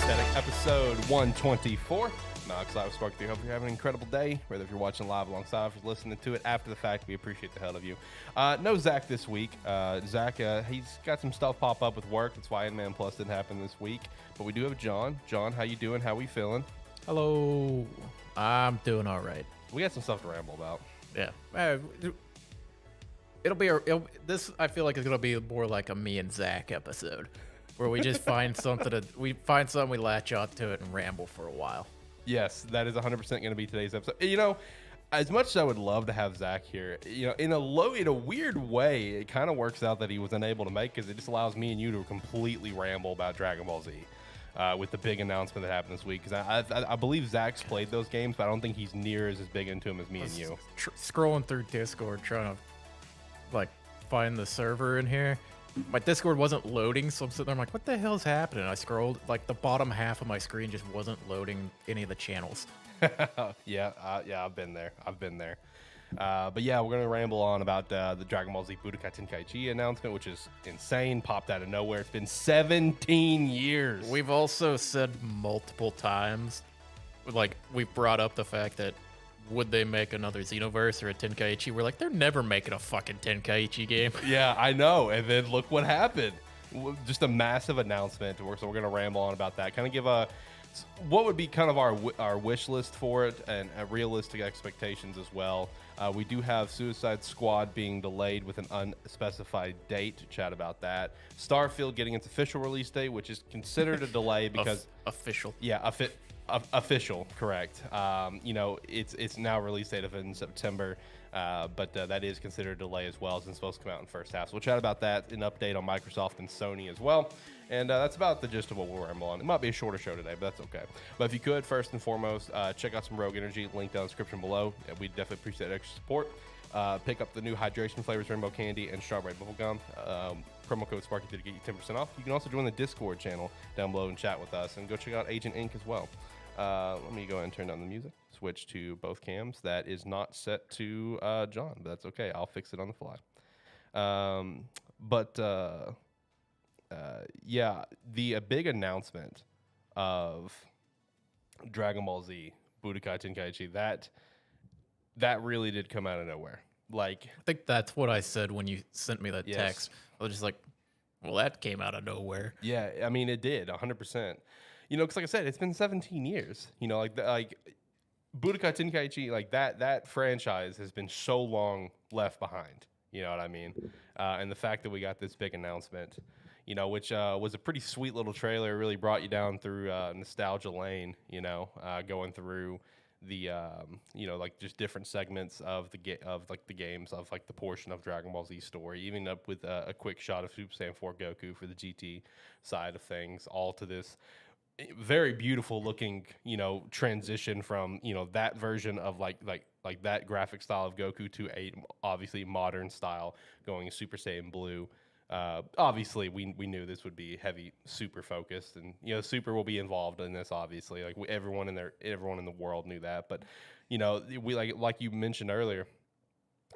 Gamesthetic, episode 124. Knox Live Spark 3. Hope you're having an incredible day, whether if you're watching live alongside or listening to it after the fact. We appreciate the hell of you. No Zach this week. Zach, he's got some stuff pop up with work. That's why AniMan Plus didn't happen this week. But we do have John. John, how you doing? How we feeling? Hello. I'm doing all right. We got some stuff to ramble about. Yeah. This I feel like it's gonna be more like a me and Zach episode, where we just find something we latch on to it and ramble for a while. Yes, that is 100% going to be today's episode. You know, as much as I would love to have Zach here, you know, in a weird way, it kind of works out that he was unable to make, because it just allows me and you to completely ramble about Dragon Ball Z with the big announcement that happened this week. Because I believe Zach's played those games, but I don't think he's near as big into them as me and you. Scrolling through Discord trying to find the server in here. My Discord wasn't loading, so I'm sitting there, I'm like, what the hell's happening? I scrolled, the bottom half of my screen just wasn't loading any of the channels. Yeah, I've been there. But yeah, we're going to ramble on about the Dragon Ball Z Budokai Tenkaichi announcement, which is insane, popped out of nowhere. It's been 17 years. We've also said multiple times, we've brought up the fact that would they make another Xenoverse or a Tenkaichi? We're like, they're never making a fucking Tenkaichi game. Yeah, I know. And then look what happened. Just a massive announcement. So we're going to ramble on about that. Kind of give what would be kind of our wish list for it, and realistic expectations as well. We do have Suicide Squad being delayed with an unspecified date to chat about that. Starfield getting its official release date, which is considered a delay because... Official. Yeah, official, correct. You know, it's now release date of in September, but that is considered a delay as well, since it's supposed to come out in the first half. So we'll chat about that, an update on Microsoft and Sony as well. And that's about the gist of what we'll ramble on. It might be a shorter show today, but that's okay. But if you could, first and foremost, check out some Rogue Energy, link down in the description below. We definitely appreciate extra support. Pick up the new hydration flavors, Rainbow Candy and Strawberry Bubblegum. Promo code SPARKY to get you 10% off. You can also join the Discord channel down below and chat with us, and go check out Agent Inc. as well. Let me go ahead and turn down the music. Switch to both cams. That is not set to John, but that's okay. I'll fix it on the fly. Yeah, the big announcement of Dragon Ball Z Budokai Tenkaichi, that really did come out of nowhere. I think that's what I said when you sent me that text. I was just like, well, that came out of nowhere. Yeah, I mean, it did, 100%. You know, because like I said, it's been 17 years. You know, like Budokai Tenkaichi, that franchise has been so long left behind. You know what I mean? And the fact that we got this big announcement, you know, which was a pretty sweet little trailer, really brought you down through nostalgia lane. You know, going through the you know, just different segments of the games, of the portion of Dragon Ball Z story, even up with a quick shot of Super Saiyan 4 Goku for the GT side of things, all to this very beautiful looking, you know, transition from, you know, that version of like that graphic style of Goku to a obviously modern style going Super Saiyan Blue. Obviously we knew this would be heavy Super focused, and you know, Super will be involved in this, obviously, everyone in the world knew that. But you know, we like you mentioned earlier,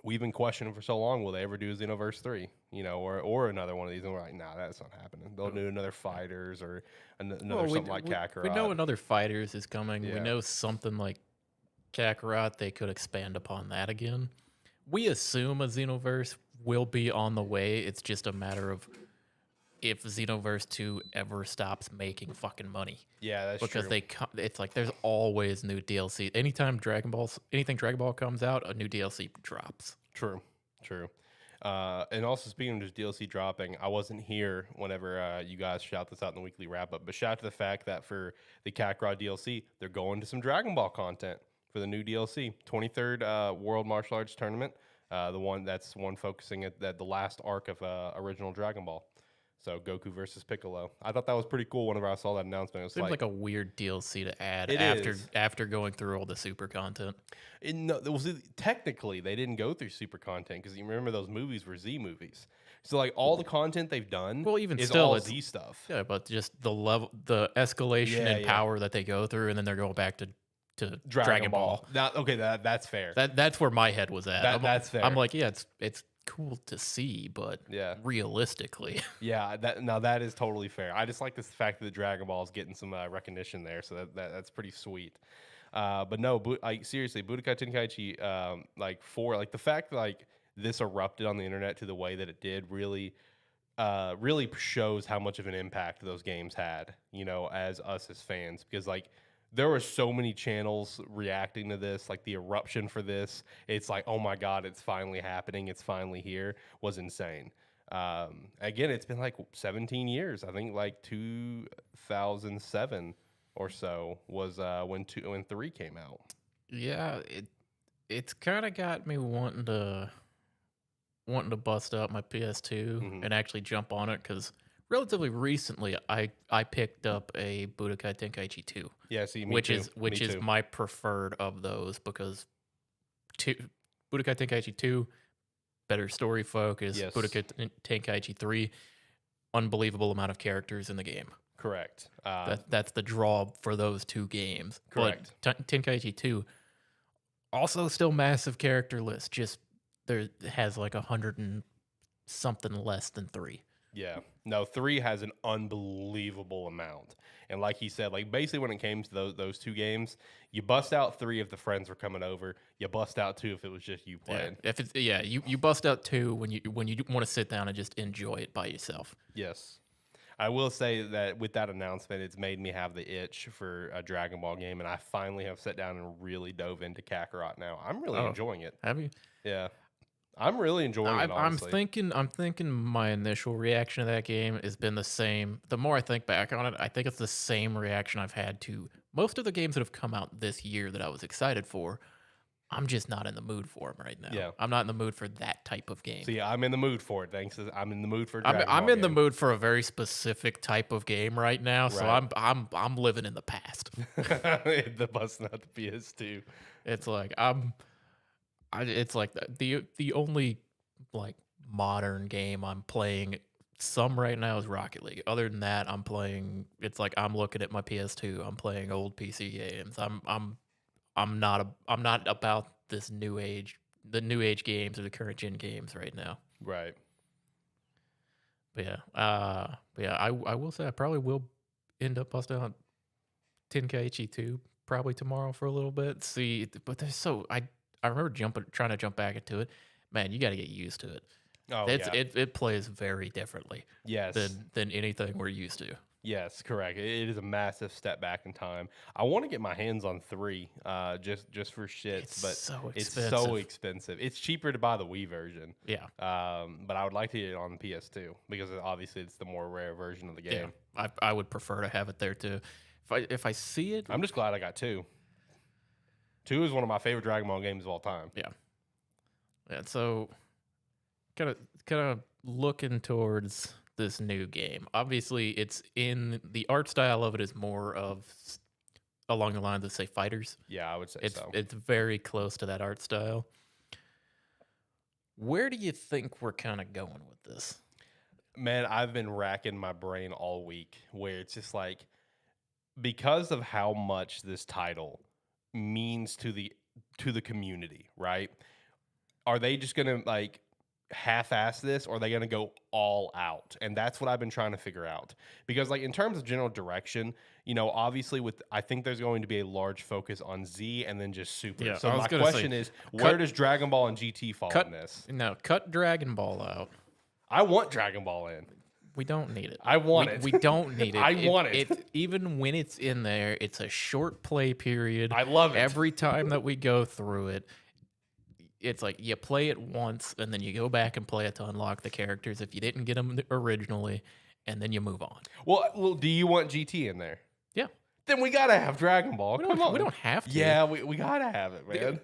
we've been questioning for so long, will they ever do a Xenoverse 3, you know, or another one of these? And we're like, nah, that's not happening. They'll do another Fighters or something like Kakarot. We know another Fighters is coming. Yeah. We know something like Kakarot, they could expand upon that again. We assume a Xenoverse will be on the way. It's just a matter of if Xenoverse 2 ever stops making fucking money. Yeah, that's because true. It's like there's always new DLC. Anytime anything Dragon Ball comes out, a new DLC drops. True. And also, speaking of just DLC dropping, I wasn't here whenever you guys shout this out in the weekly wrap up, but shout out to the fact that for the Kakarot DLC, they're going to some Dragon Ball content for the new DLC, 23rd World Martial Arts Tournament, the one focusing at the last arc of original Dragon Ball. So Goku versus Piccolo. I thought that was pretty cool whenever I saw that announcement. It seems like a weird DLC to add after going through all the Super content. Technically, they didn't go through Super content, because you remember those movies were Z movies. So all the content they've done, is all Z stuff. Yeah, but just the level, the escalation and power that they go through, and then they're going back to Dragon Ball. Now, okay, that's fair. That's where my head was at. That's fair. I'm like, yeah, it's cool to see, but Yeah. realistically, Yeah, that is totally fair. I just like the fact that Dragon Ball is getting some recognition there, so that's pretty sweet. But no, like seriously, Budokai Tenkaichi, like the fact that like this erupted on the internet to the way that it did really shows how much of an impact those games had, as us as fans, because like there were so many channels reacting to this, like the eruption for this. It's like, oh my God, it's finally happening. It's finally here, was insane. Again, it's been like 17 years. I think like 2007 or so was when 3 came out. yeah, it's kind of got me wanting to bust out my PS2 Mhm. and actually jump on it because relatively recently I picked up a Budokai Tenkaichi 2, Yeah, see, me which too. is which Me is too. my preferred of those because two, Budokai Tenkaichi 2 better story focus, Yes. Budokai Tenkaichi 3 unbelievable amount of characters in the game. Correct. That's the draw for those two games. Correct. But Tenkaichi 2 also still massive character list, just there has like 100 and something less than 3. Yeah. No, 3 has an unbelievable amount. And like he said, like basically when it came to those two games, you bust out 3 if the friends were coming over. You bust out 2 if it was just you playing. If it's you bust out 2 when you want to sit down and just enjoy it by yourself. Yes. I will say that with that announcement, it's made me have the itch for a Dragon Ball game, and I finally have sat down and really dove into Kakarot now. I'm really enjoying it. Have you? Yeah. I'm really enjoying it, honestly. I'm thinking my initial reaction to that game has been the same. The more I think back on it, I think it's the same reaction I've had to most of the games that have come out this year that I was excited for. I'm just not in the mood for them right now. Yeah. I'm not in the mood for that type of game. So yeah, I'm in the mood for it. Thanks. I'm in the mood for Dragon I'm Ball in the game. mood for a very specific type of game right now. So Right. I'm living in the past. The busting out the PS2. It's like it's like the only like modern game I'm playing some right now is Rocket League. Other than that, it's like I'm looking at my PS2. I'm playing old PC games. I'm not about the new age games or the current gen games right now. Right. But yeah, I will say I probably will end up busting out Tenkaichi 2 probably tomorrow for a little bit. See, but I remember trying to jump back into it. Man, you got to get used to it. Oh, yeah. It plays very differently Yes. than anything we're used to. Yes, correct. It is a massive step back in time. I want to get my hands on 3, just for shits, It's but so it's expensive. so expensive. It's cheaper to buy the Wii version. Yeah. But I would like to get it on the PS2 because obviously it's the more rare version of the game. Yeah. I would prefer to have it there too. If I see it, I'm just glad I got 2. 2 is one of my favorite Dragon Ball games of all time. yeah. Yeah, so kind of looking towards this new game. Obviously, it's in the art style of it is more of along the lines of say fighters. Yeah, I would say so. It's very close to that art style. Where do you think we're kind of going with this? Man, I've been racking my brain all week where it's just like because of how much this title means to the community, right? Are they just gonna like half-ass this, or are they gonna go all out? And that's what I've been trying to figure out. Because like in terms of general direction, obviously I think there's going to be a large focus on Z and then just Super. Yeah, So I was my gonna question say, is, where does Dragon Ball and GT fall in this? No, cut Dragon Ball out. I want Dragon Ball in. We don't need it. I want it. We don't need it. I want it. Even when it's in there, it's a short play period. I love it. Every time that we go through it, it's like you play it once and then you go back and play it to unlock the characters if you didn't get them originally, and then you move on. Well, do you want GT in there? Yeah. Then we gotta have Dragon Ball. We Come on. don't have to. Yeah, we gotta have it, man.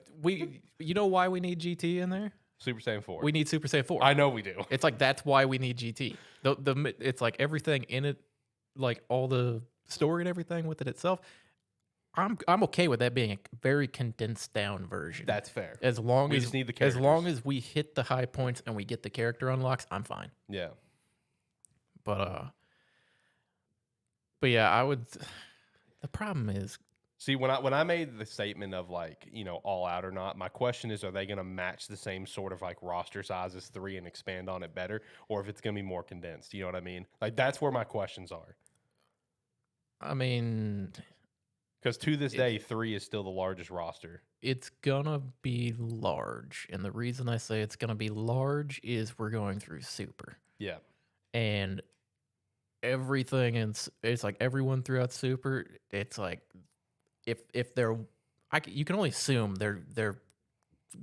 You know why we need GT in there? Super Saiyan 4. We need Super Saiyan 4. I know we do. It's like that's why we need GT. It's like everything in it, like all the story and everything with it itself. I'm okay with that being a very condensed down version. That's fair. As long We as just need the as long characters. as we hit the high points and we get the character unlocks, I'm fine. Yeah. But yeah, I would. The problem is See, when I made the statement of like, all out or not, my question is, are they going to match the same sort of like roster size as 3 and expand on it better, or if it's going to be more condensed? You know what I mean? Like that's where my questions are. I mean, Because to this day, 3 is still the largest roster. it's gonna be large, and the reason I say it's gonna be large is we're going through Super, Yeah, and everything, and it's like everyone throughout Super. It's like if they're, you can only assume they're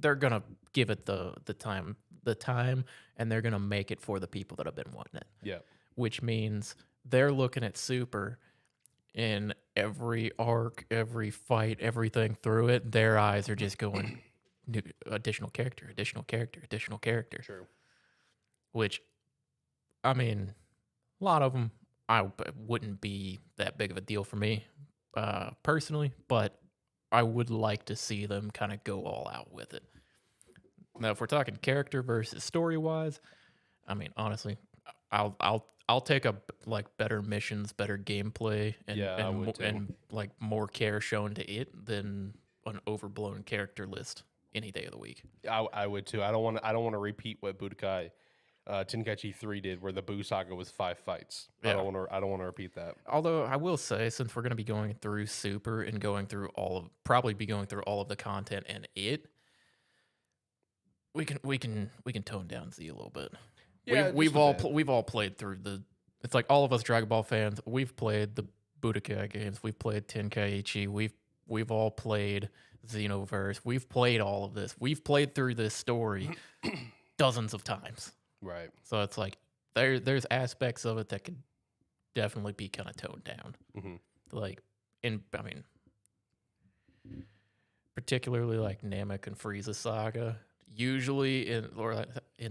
gonna give it the time, and they're gonna make it for the people that have been wanting it. yeah, Which means they're looking at Super, in every arc, every fight, everything through it, their eyes are just going additional character, additional character, additional character. true. Which, I mean, a lot of them wouldn't be that big of a deal for me personally, but I would like to see them kind of go all out with it. Now, if we're talking character versus story wise, I mean, honestly, I'll take a better missions, better gameplay, and Yeah, I would too. and like more care shown to it than an overblown character list any day of the week. I would too. I don't want to repeat what Budokai Tenkaichi 3 did, where the Buu saga was 5 fights. Yeah. I don't want to repeat that. Although I will say, since we're going to be going through Super and going through probably be going through all of the content and we can tone down Z a little bit. Yeah, we've all played through the. It's like all of us Dragon Ball fans. We've played the Budokai games. We've played Tenkaichi. We've all played Xenoverse. We've played all of this. We've played through this story dozens of times. Right. So it's like there's aspects of it that could definitely be kind of toned down. Mm-hmm. Like I mean, particularly like Namek and Frieza saga. Usually in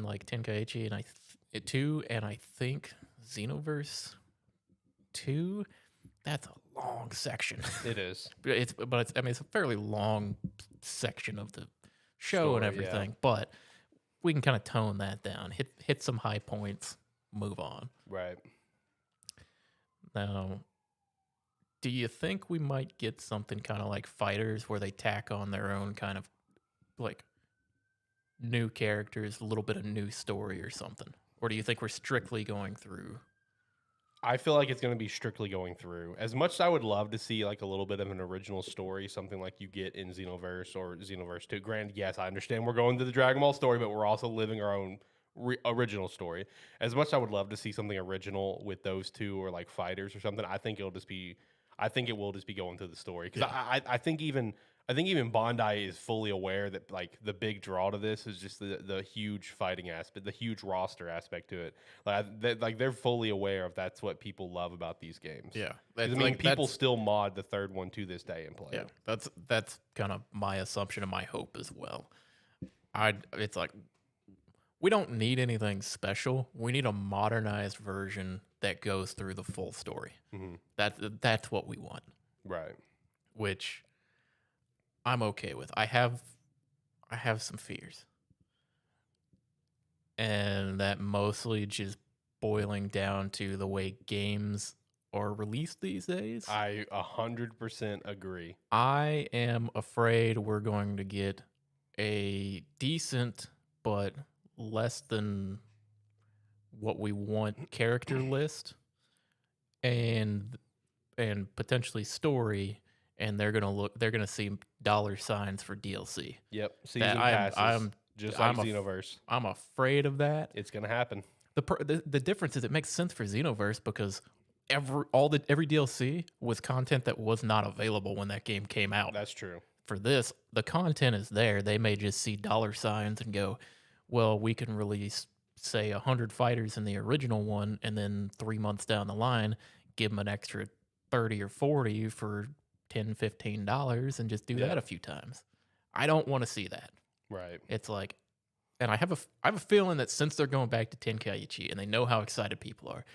like Tenkaichi and 2, and I think Xenoverse 2, that's a long section. It is. But it's a fairly long section of the show and everything. Yeah. But we can kind of tone that down, hit some high points, move on. Right. Now, do you think we might get something kind of like Fighters, where they tack on their own kind of like new characters, a little bit of new story or something? Or do you think we're strictly going through? I feel like it's going to be strictly going through. As much as I would love to see like a little bit of an original story, something like you get in Xenoverse or Xenoverse 2. Granted, yes, I understand we're going to the Dragon Ball story, but we're also living our own original story. As much as I would love to see something original with those two, or like Fighters or something, I think it will just be going through the story. Because I think even Bandai is fully aware that like the big draw to this is just the huge fighting aspect, the huge roster aspect to it. They're fully aware of that's what people love about these games. Yeah, I mean, people still mod the third one to this day and play. Yeah, that's kind of my assumption and my hope as well. It's like we don't need anything special. We need a modernized version that goes through the full story. Mm-hmm. That's what we want. Right. Which I'm okay with. I have some fears, and that mostly just boiling down to the way games are released these days. I 100% agree. I am afraid we're going to get a decent but less than what we want character list and potentially story, and they're gonna see dollar signs for DLC. Yep, season passes. Just like Xenoverse. I'm afraid of that. It's gonna happen. The difference is it makes sense for Xenoverse because every DLC was content that was not available when that game came out. That's true. For this, the content is there. They may just see dollar signs and go, well, we can release, say, 100 fighters in the original one, and then 3 months down the line, give them an extra 30 or 40 for $10, $15 and just do that a few times. I don't want to see that. Right. It's like, and I have a feeling that since they're going back to Tenkaichi and they know how excited people are,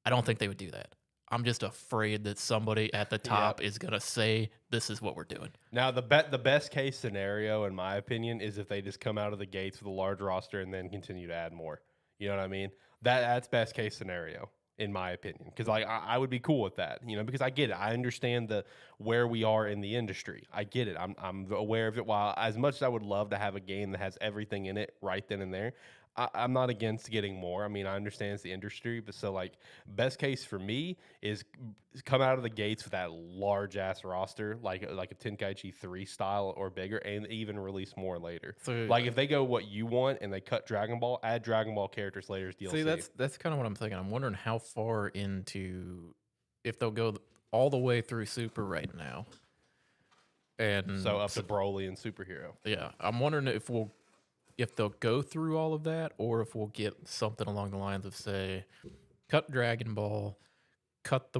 I don't think they would do that. I'm just afraid that somebody at the top is going to say, this is what we're doing. Now, the best case scenario, in my opinion, is if they just come out of the gates with a large roster and then continue to add more. You know what I mean? That's best case scenario. in my opinion, because like I would be cool with that, you know, because I get it. I understand the where we are in the industry. I get it. I'm aware of it. While as much as I would love to have a game that has everything in it right then and there, I'm not against getting more. I mean, I understand it's the industry, but so like best case for me is come out of the gates with that large ass roster, like a Tenkaichi 3 style or bigger, and even release more later. So Like if they go what you want and they cut Dragon Ball, add Dragon Ball characters later as DLC. see, that's kind of what I'm thinking. I'm wondering how far into if they'll go all the way through Super right now, and so up to Broly and Superhero. yeah, I'm wondering if they'll go through all of that, or if we'll get something along the lines of, say, cut Dragon Ball, cut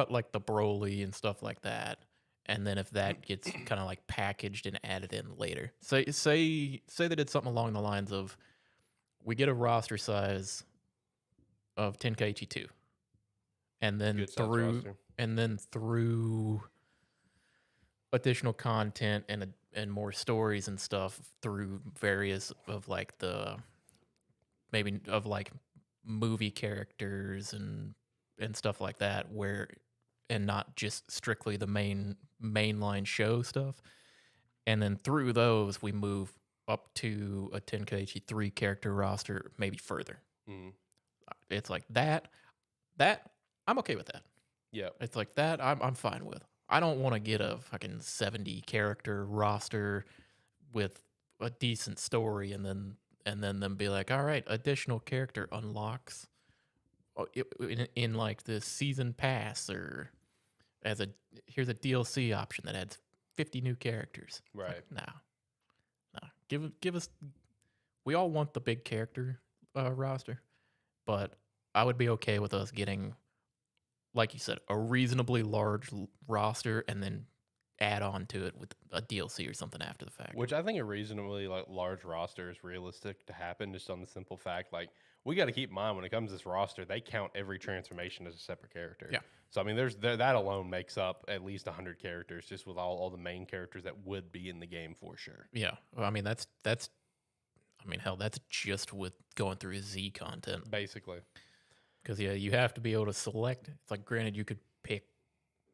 like the Broly and stuff like that, and then if that gets kind of like packaged and added in later. Say they did something along the lines of, we get a roster size of Tenkaichi 2, and then through additional content and more stories and stuff through various of like the maybe of like movie characters and stuff like that, where and not just strictly the mainline show stuff. And then through those we move up to a Tenkaichi 3 character roster, maybe further. It's like that I'm okay with that. Yeah. It's like that I'm fine with. I don't want to get a fucking 70 character roster with a decent story and then them be like, all right, additional character unlocks in like the season pass, or here's a DLC option that adds 50 new characters. Right. Like, no. Give us. We all want the big character roster, but I would be okay with us getting, like you said, a reasonably large roster and then add on to it with a DLC or something after the fact. Which I think a reasonably like large roster is realistic to happen, just on the simple fact, like we got to keep in mind when it comes to this roster, they count every transformation as a separate character. Yeah. So I mean, that alone makes up at least 100 characters, just with all the main characters that would be in the game for sure. Yeah, well, I mean that's I mean, hell, that's just with going through Z content. Basically. Because, yeah, you have to be able to select. It's like, granted, you could pick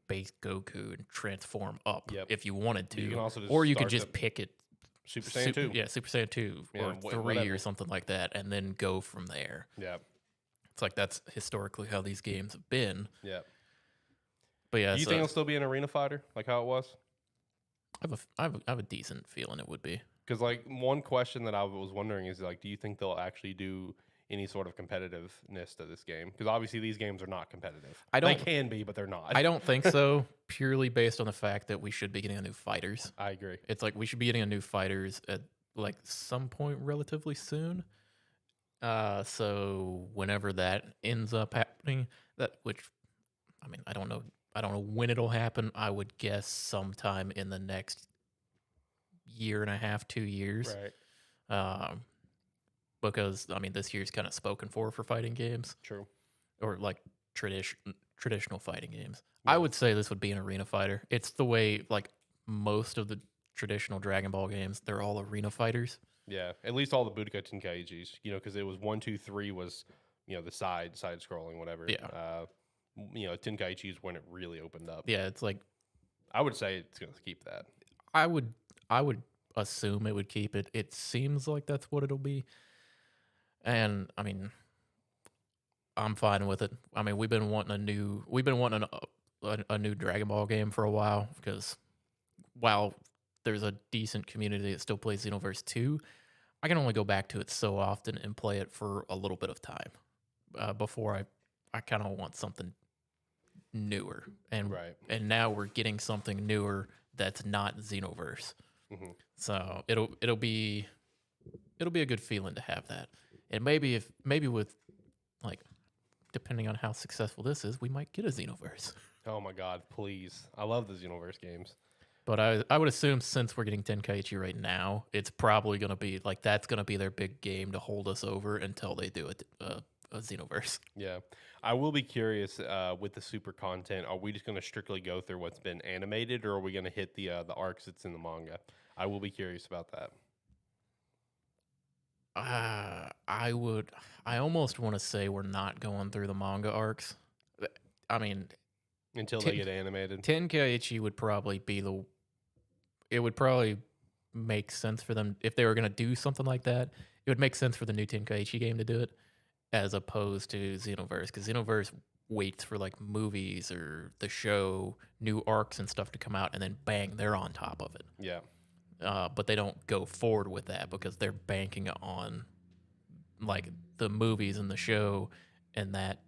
base Goku and transform up if you wanted to. You can also just or you could just pick it. Super Saiyan 2. Yeah, Super Saiyan 2 or 3 whatever. or something like that, and then go from there. Yeah. It's like that's historically how these games have been. Yeah. But yeah, Do you think it'll still be an arena fighter like how it was? I have a decent feeling it would be. Because like one question that I was wondering is like, do you think they'll actually do any sort of competitiveness to this game? Because obviously these games are not competitive. They can be, but they're not. I don't think so. Purely based on the fact that we should be getting a new fighters. I agree. It's like we should be getting a new fighters at like some point relatively soon. So whenever that ends up happening, which I mean, I don't know when it'll happen. I would guess sometime in the next year and a half, 2 years. Right. Because I mean, this year's kind of spoken for fighting games. True. Or like traditional fighting games. Yeah. I would say this would be an arena fighter. It's the way like most of the traditional Dragon Ball games, they're all arena fighters. Yeah, at least all the Budokai Tenkaichis, you know, because it was 1, 2, 3 was, you know, the side scrolling, whatever. Yeah. You know, Tenkaichi is when it really opened up. Yeah, it's like I would say it's going to keep that. I would assume it would keep it. It seems like that's what it'll be. And I mean, I'm fine with it. I mean, we've been wanting a new Dragon Ball game for a while, because while there's a decent community that still plays Xenoverse 2, I can only go back to it so often and play it for a little bit of time before I kind of want something newer. And and now we're getting something newer that's not Xenoverse. Mm-hmm. So it'll be a good feeling to have that. And maybe with like, depending on how successful this is, we might get a Xenoverse. Oh my God, please. I love the Xenoverse games. But I would assume, since we're getting Tenkaichi right now, it's probably going to be like, that's going to be their big game to hold us over until they do a Xenoverse. Yeah. I will be curious with the super content. Are we just going to strictly go through what's been animated, or are we going to hit the arcs that's in the manga? I will be curious about that. I would. I almost want to say we're not going through the manga arcs. I mean, until they get animated. Tenkaichi would probably be the. It would probably make sense for them if they were going to do something like that. It would make sense for the new Tenkaichi game to do it, as opposed to Xenoverse, because Xenoverse waits for like movies or the show, new arcs and stuff to come out, and then bang, they're on top of it. Yeah. But they don't go forward with that because they're banking on like the movies and the show and that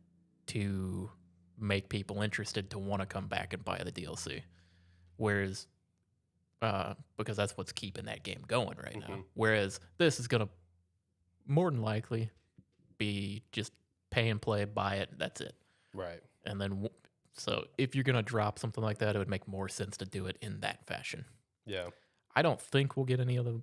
to make people interested to want to come back and buy the DLC. Whereas, because that's what's keeping that game going right now. Whereas this is going to more than likely be just pay and play, buy it, that's it. Right. And then, so if you're going to drop something like that, it would make more sense to do it in that fashion. Yeah. I don't think we'll get any other,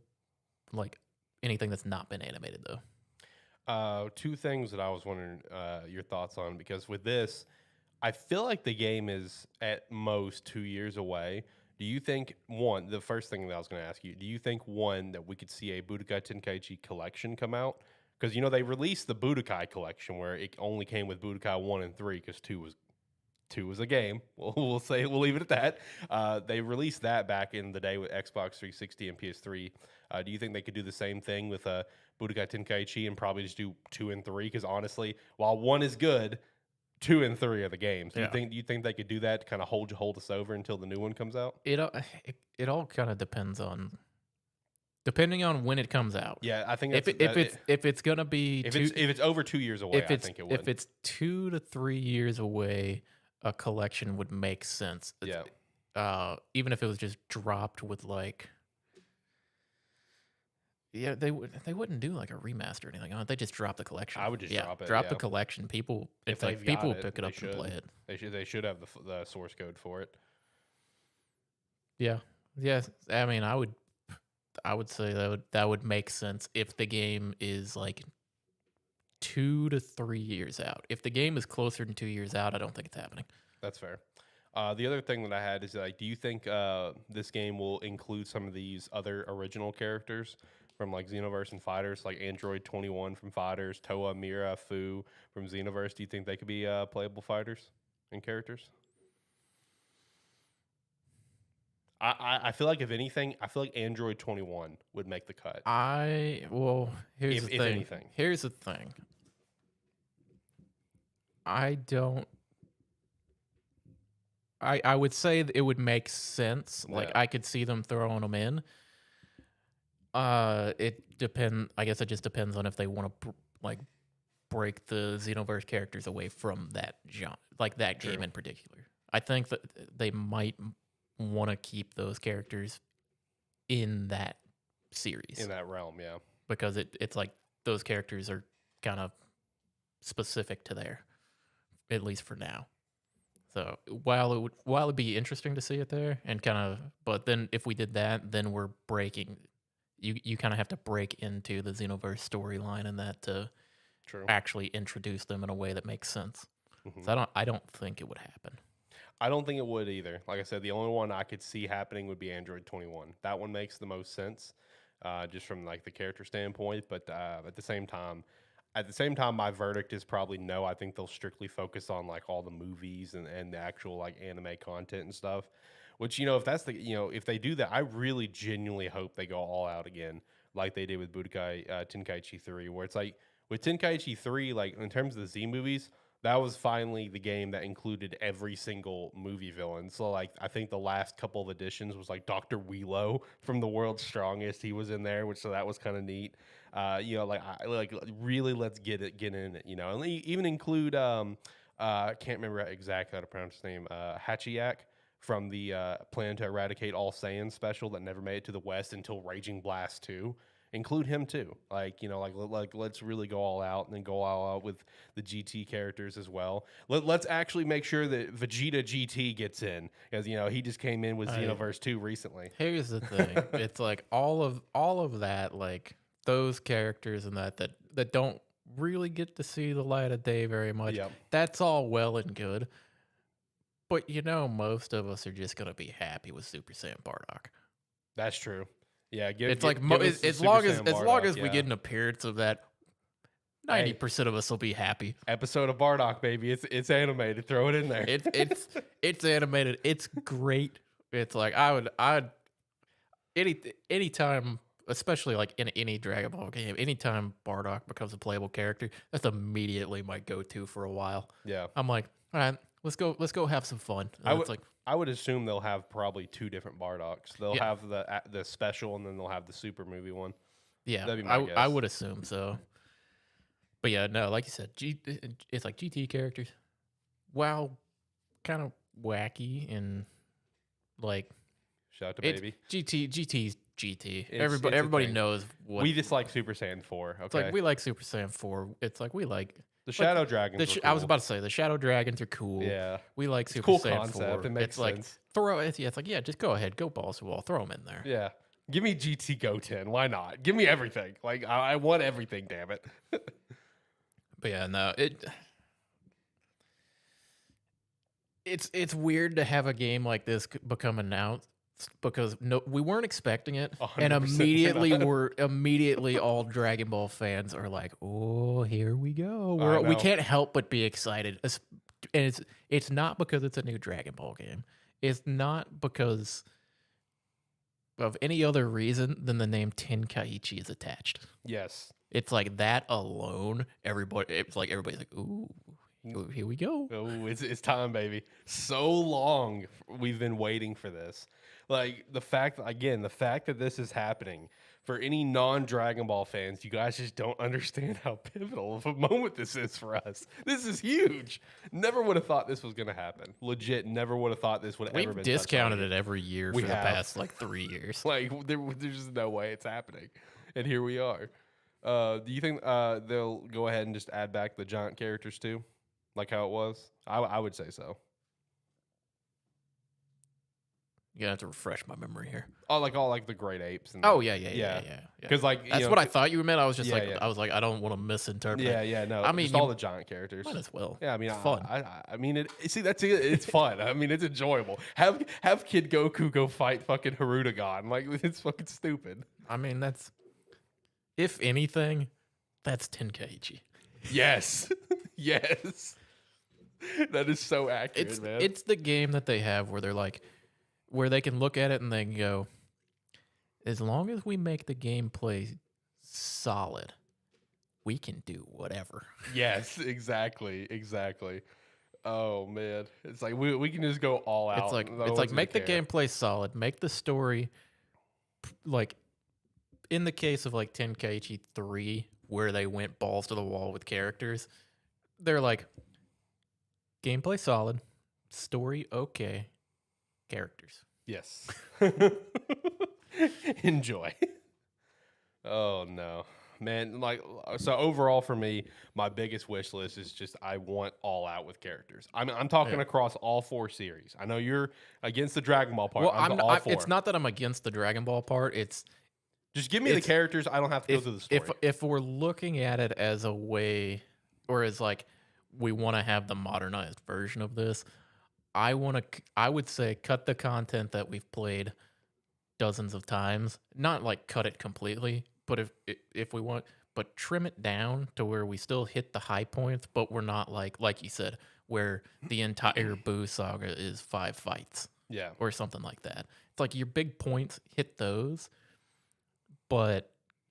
like, anything that's not been animated, though. Two things that I was wondering your thoughts on, because with this, I feel like the game is at most 2 years away. Do you think, the first thing that I was going to ask you, do you think, that we could see a Budokai Tenkaichi collection come out? Because, they released the Budokai collection where it only came with Budokai 1 and 3 because 2 was a game. We'll leave it at that. They released that back in the day with Xbox 360 and PS3. Do you think they could do the same thing with Budokai Tenkaichi and probably just do 2 and 3? Because honestly, while 1 is good, 2 and 3 are the games. Do you think they could do that to kind of hold us over until the new one comes out? It all kind of depending on when it comes out. Yeah, I think if it's gonna be if it's over 2 years away, I think it would. If it's 2 to 3 years away, a collection would make sense. Yeah. Even if it was just dropped with like. Yeah, they wouldn't do like a remaster or anything. They just drop the collection. I would just drop it. Drop the collection. People, people will pick it up and play it. They should have the source code for it. Yeah. Yes. I mean, I would say that would make sense if the game is like 2 to 3 years out. If the game is closer than 2 years out, I don't think it's happening. That's fair. The other thing that I had is like, do you think this game will include some of these other original characters from like Xenoverse and Fighters, like Android 21 from Fighters, Toa, Mira, Fu from Xenoverse? Do you think they could be playable fighters and characters? I feel like if anything, I feel like Android 21 would make the cut. Here's the thing. If anything. Here's the thing. I would say that it would make sense. Like Yeah. I could see them throwing them in. It depend. I guess it just depends on if they want to break the Xenoverse characters away from that genre, like that game in particular. I think that they might want to keep those characters in that series, In that realm, yeah. because it's like those characters are kind of specific to there, at least for now. So while it'd be interesting to see it there and kind of, but then if we did that, then we're breaking. You kind of have to break into the Xenoverse storyline and that to actually introduce them in a way that makes sense. Mm-hmm. So I don't think it would happen. I don't think it would either. Like I said, the only one I could see happening would be Android 21. That one makes the most sense, just from like the character standpoint. But at the same time, my verdict is probably no. I think they'll strictly focus on like all the movies and the actual like anime content and stuff. Which, if that's if they do that, I really genuinely hope they go all out again, like they did with Budokai Tenkaichi 3, where it's like with Tenkaichi 3, like in terms of the Z movies, that was finally the game that included every single movie villain. So like I think the last couple of editions was like Dr. Wheelo from The World's Strongest. He was in there, so that was kind of neat. Really let's get in it, and even include I can't remember exactly how to pronounce his name, Hachiyak from the Plan to Eradicate All Saiyans special that never made it to the West until Raging Blast 2. Include him too. Let's really go all out and then go all out with the GT characters as well. Let's actually make sure that Vegeta GT gets in, as he just came in with Xenoverse 2 recently. Here's the thing. It's like all of that, like those characters and that don't really get to see the light of day very much. Yep. That's all well and good. But most of us are just gonna be happy with Super Saiyan Bardock. That's true. Yeah, give, It's gi- like give us the as Super long as Saiyan as Bardock, long as we Bardock, get an appearance of that, Hey, 90% of us will be happy. episode of Bardock, baby. It's animated. Throw it in there. It's animated. It's great. It's like I'd anytime, especially like in any Dragon Ball game, anytime Bardock becomes a playable character, that's immediately my go-to for a while. Yeah. I'm like, all right, let's go have some fun. I And would it's like, I would assume they'll have probably two different Bardocks. They'll Yeah. have the special, and then they'll have the super movie one. yeah, That'd be my I guess. would assume so. But yeah, no, like you said, it's like GT characters. WoW, kind of wacky and like Shout out to it's baby. GT's GT. It's a Everybody thing. knows what We just like Super Saiyan 4. Okay. it's like. We like Super Saiyan 4. It's like we like the Shadow Dragons. were I was cool. about to say the Shadow Dragons are cool. Yeah. We like It's a Super cool Saiyan concept. 4. It makes it's like sense. it's like just go ahead, go balls to wall, throw them in there. Yeah. Give me GT Goten. Why not? Give me everything. Like I want everything. Damn it. But yeah, no, it's weird to have a game like this become announced because we weren't expecting it, and 100% immediately not. we're immediately all Dragon Ball fans are like, "Oh, here we go!" I We know. can't help but be excited, and it's not because it's a new Dragon Ball game. It's not because of any other reason than the name Tenkaichi is attached. Yes. It's like that alone. It's like everybody's like, "Ooh, here we go." Oh, it's time, baby. So long we've been waiting for this. Like the fact that this is happening for any non-Dragon Ball fans, you guys just don't understand how pivotal of a moment this is for us. This is huge. Never would have thought this was going to happen. Legit, never would have thought this would have ever We've been discounted touched on. it every year We for the have. past like 3 years. Like there's just no way it's happening, and here we are. Do you think they'll go ahead and just add back the giant characters too, like how it was? I would say so. You're gonna have to refresh my memory here. All like the great apes. And Oh the- yeah. Because like That's what I thought you meant. I was just Yeah, yeah. I was like, I don't want to misinterpret. Yeah, no. I mean, just you all the giant characters. Might as well. Yeah, I mean, It's fun. I mean, see, that's it. It's fun. I mean, it's enjoyable. Have Kid Goku go fight fucking Harudagon. Like it's fucking stupid. I mean, that's if anything, that's Tenkaichi. Yes, yes. That is so accurate, man. It's the game that they have where they're like, where they can look at it and they can go, as long as we make the gameplay solid, we can do whatever. Yes, exactly. Oh man, it's like we can just go all out. It's like make the gameplay solid, make the story like in the case of like Tenkaichi 3 where they went balls to the wall with characters, they're like gameplay solid, story okay, characters. Yes. Enjoy. Oh no. Man, like so overall for me, my biggest wish list is just I want all out with characters. I'm talking Yeah. across all 4 series. I know you're against the Dragon Ball part. Well, I'm all 4. it's not that I'm against the Dragon Ball part. It's just give me the characters. I don't have to go through the story. if we're looking at it as a way, or as like we want to have the modernized version of this, I would say cut the content that we've played dozens of times. Not like cut it completely, but if we want, but trim it down to where we still hit the high points, but we're not like you said, where the entire Boo saga is 5 fights. Yeah. Or something like that. It's like your big points, hit those, but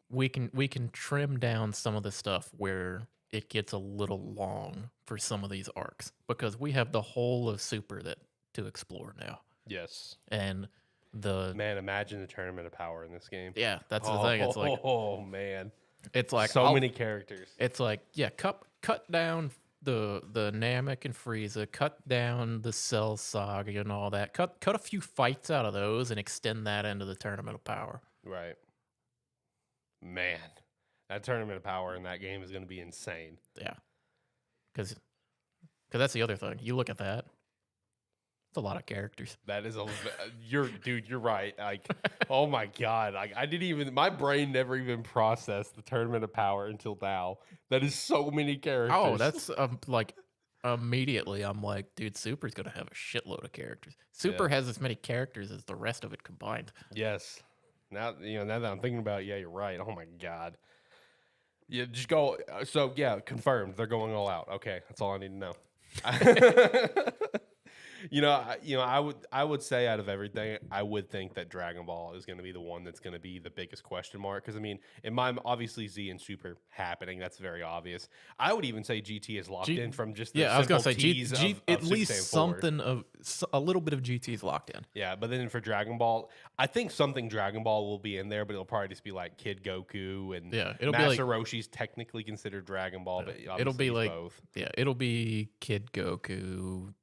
we can trim down some of the stuff where it gets a little long for some of these arcs because we have the whole of Super to explore now. Yes. And Man, imagine the Tournament of Power in this game. yeah, that's the thing. It's like oh man, it's like so many characters. It's like yeah, cut down the Namek and Frieza, cut down the Cell saga and all that. Cut a few fights out of those and extend that into the Tournament of Power. Right. Man, that Tournament of Power in that game is going to be insane. Yeah, because that's the other thing. You look at that; it's a lot of characters. That is you're right. Like, oh my god, like I didn't even my brain never even processed the Tournament of Power until now. That is so many characters. Oh, that's like immediately I'm like, dude, Super's gonna have a shitload of characters. Super has as many characters as the rest of it combined. yes. Now now that I'm thinking about it, yeah, you're right. Oh my god. Yeah, just go. So yeah, confirmed. They're going all out. Okay, that's all I need to know. I would say out of everything, I would think that Dragon Ball is going to be the one that's going to be the biggest question mark. Because I mean, in my obviously Z and Super happening, that's very obvious. I would even say GT is locked in from just the Yeah, I was gonna simple say G, tease G of at Super least Saiyan 4. something of a little bit of GT is locked in. Yeah, but then for Dragon Ball, I think something Dragon Ball will be in there, but it'll probably just be like Kid Goku and Yeah, it'll be Master like Roshi's technically considered Dragon Ball, but obviously it'll be he's like both. yeah, it'll be Kid Goku,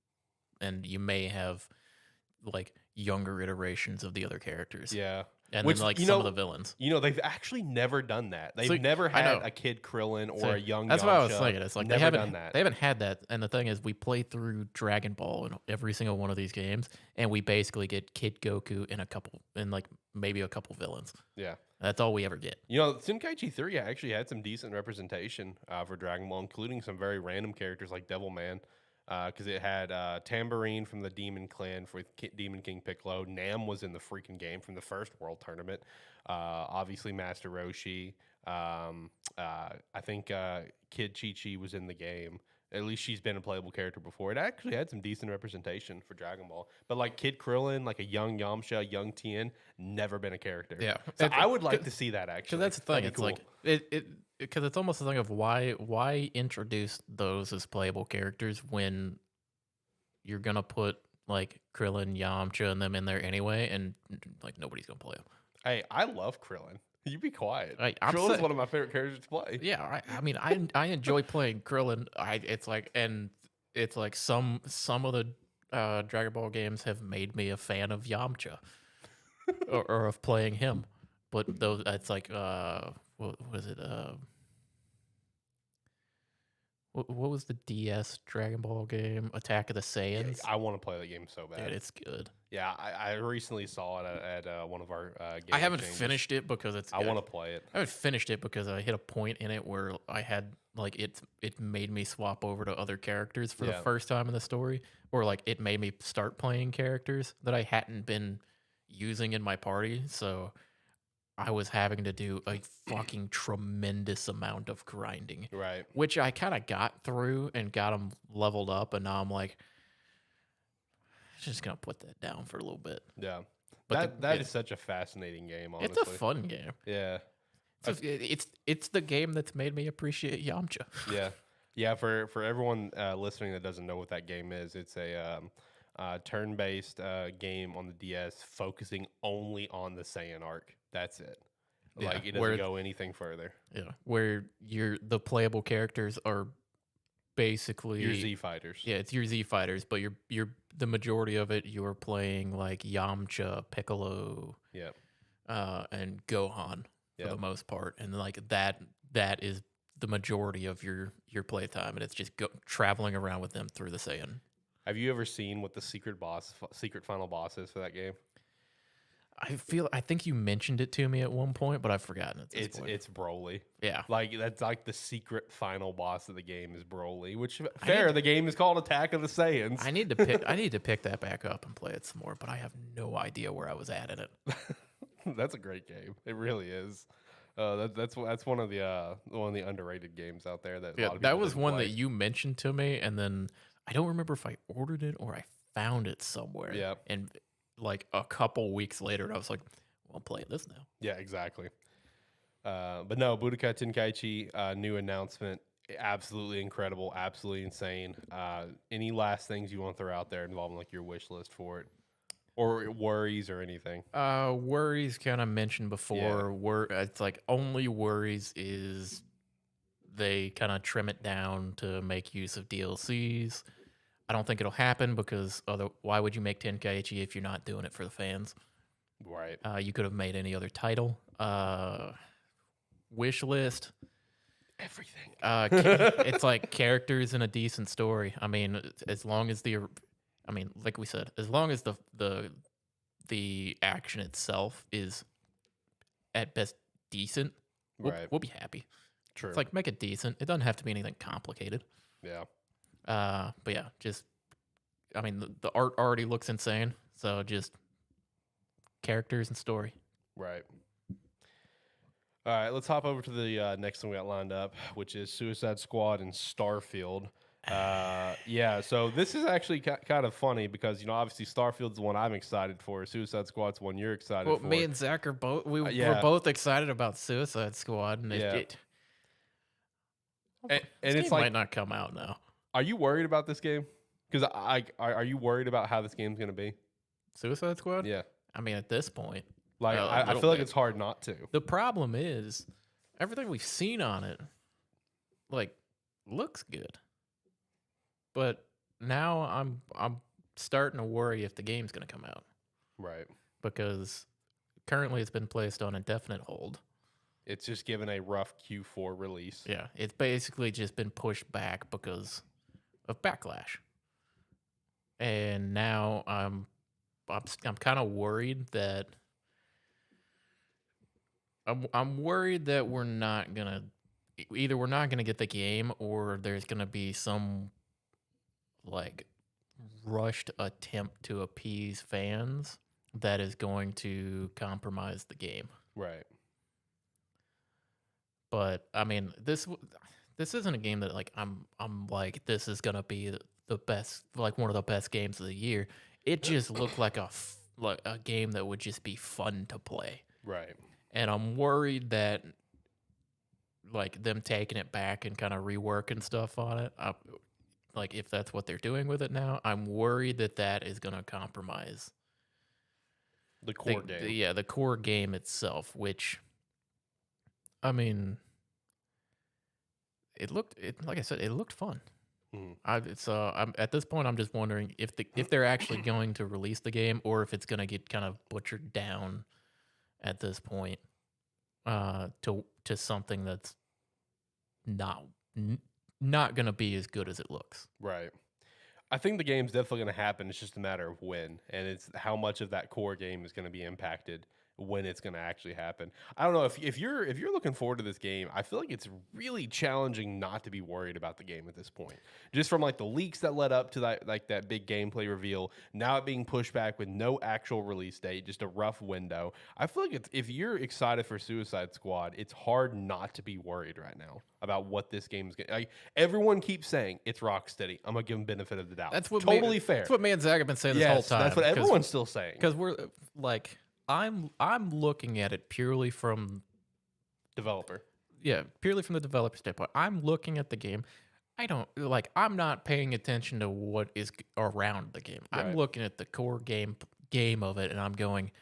and you may have like younger iterations of the other characters. Yeah. And Which, then like some of the villains. They've actually never done that. They've So, never I know. had a Kid Krillin or So, a young that's what I was Yamcha. thinking. It's like never they haven't done that. They haven't had that. And the thing is, we play through Dragon Ball in every single one of these games, and we basically get Kid Goku and like maybe a couple villains. Yeah. That's all we ever get. Tenkaichi 3 actually had some decent representation for Dragon Ball, including some very random characters like Devilman. Because it had Tambourine from the Demon Clan with Demon King Piccolo. Nam was in the freaking game from the first World Tournament. Obviously, Master Roshi. I think Kid Chi-Chi was in the game. At least she's been a playable character before. It actually had some decent representation for Dragon Ball. But like Kid Krillin, like a young Yamcha, young Tien, never been a character. Yeah. So I would like to see that Because actually. that's the thing. That'd It's be cool. like because it's almost the thing of why introduce those as playable characters when you're gonna put like Krillin, Yamcha, and them in there anyway, and like nobody's gonna play them. Hey, I love Krillin. You be quiet. I'm Krillin's one of my favorite characters to play. Yeah, I mean, I enjoy playing Krillin. It's like some of the Dragon Ball games have made me a fan of Yamcha or of playing him. But though it's like what was it? What was the DS Dragon Ball game? Attack of the Saiyans. I want to play that game so bad. Dude, it's good. Yeah, I recently saw it at one of our game I haven't exchanges. finished it because it's. I want to play it. I haven't finished it because I hit a point in it where I had like it made me swap over to other characters for the first time in the story, or like it made me start playing characters that I hadn't been using in my party. So I was having to do a fucking tremendous amount of grinding, Right. which I kind of got through and got them leveled up, and now I'm like, just gonna put that down for a little bit. Yeah. But That is such a fascinating game, honestly. It's a fun game. Yeah. It's the game that's made me appreciate Yamcha. Yeah. Yeah, for everyone listening that doesn't know what that game is, it's a turn-based game on the DS focusing only on the Saiyan arc. That's it. Yeah, Like, it doesn't go anything further. Yeah, where the playable characters are basically Your Z fighters. Yeah, it's your Z fighters, but you're the majority of it you're playing like Yamcha, Piccolo, Yeah. and Gohan for the most part, and like that is the majority of your playtime, and it's just traveling around with them through the Saiyan. Have you ever seen what the secret final boss is for that game? I think you mentioned it to me at one point, but I've forgotten it. It's Broly. Yeah, Like that's like the secret final boss of the game is Broly. Which the game is called Attack of the Saiyans. I need to pick that back up and play it some more, but I have no idea where I was at in it. That's a great game. It really is. That's one of the underrated games out there. That was one that you mentioned to me, and then I don't remember if I ordered it or I found it somewhere. Yeah. And like a couple weeks later, I was like, well, I'm playing this now. Yeah, exactly. But no, Budokai Tenkaichi new announcement, absolutely incredible, absolutely insane. Any last things you want to throw out there involving like your wish list for it, or worries or anything? Worries kind of mentioned before. It's like only worries is they kind of trim it down to make use of DLCs. I don't think it'll happen because why would you make Tenkaichi if you're not doing it for the fans? Right. You could have made any other title. Wish list. Everything. It's like characters and a decent story. I mean, as long as like we said, as long as the action itself is at best decent, we'll be happy. True. It's like make it decent. It doesn't have to be anything complicated. Yeah. But yeah, the art already looks insane. So just characters and story. Right. All right, let's hop over to the next thing we got lined up, which is Suicide Squad and Starfield. Yeah, so this is actually kind of funny because, obviously Starfield's the one I'm excited for. Suicide Squad's the one you're excited Well, for. me and Zach are both we were yeah. both excited about Suicide Squad, and Yeah. this And it's game might not come out now. Are you worried about this game? Because are you worried about how this game's going to be? Suicide Squad? Yeah. I mean, at this point, Like, I feel like it's hard not to. The problem is everything we've seen on it, like, looks good. But now I'm starting to worry if the game's going to come out. Right. Because currently it's been placed on indefinite hold. It's just given a rough Q4 release. Yeah, it's basically just been pushed back because of backlash. And now I'm kind of worried that I'm worried that we're not gonna get the game, or there's gonna be some like rushed attempt to appease fans that is going to compromise the game. Right. But I mean, this isn't a game that like I'm like, this is gonna be the best, like one of the best games of the year. It just looked like a game that would just be fun to play. Right. And I'm worried that like them taking it back and kind of reworking stuff on it, like if that's what they're doing with it now, I'm worried that is going to compromise the core game. The core game itself, which, I mean, like I said, it looked fun. I'm at this point, I'm just wondering if they're actually going to release the game, or if it's going to get kind of butchered down at this point to something that's not going to be as good as it looks. Right. I think the game's definitely going to happen. It's just a matter of when, and it's how much of that core game is going to be impacted when it's going to actually happen. I don't know if you're looking forward to this game. I feel like it's really challenging not to be worried about the game at this point. Just from like the leaks that led up to that big gameplay reveal, now it being pushed back with no actual release date, just a rough window. I feel like if you're excited for Suicide Squad, it's hard not to be worried right now about what this game is going to. Like, everyone keeps saying it's Rocksteady. I'm gonna give them benefit of the doubt. That's what totally fair. That's what me and Zach have been saying this whole time. That's what everyone's still saying. Because we're like, I'm looking at it purely from developer. Yeah, purely from the developer standpoint. I'm looking at the game. I'm not paying attention to what is around the game. Right. I'm looking at the core game of it, and I'm going,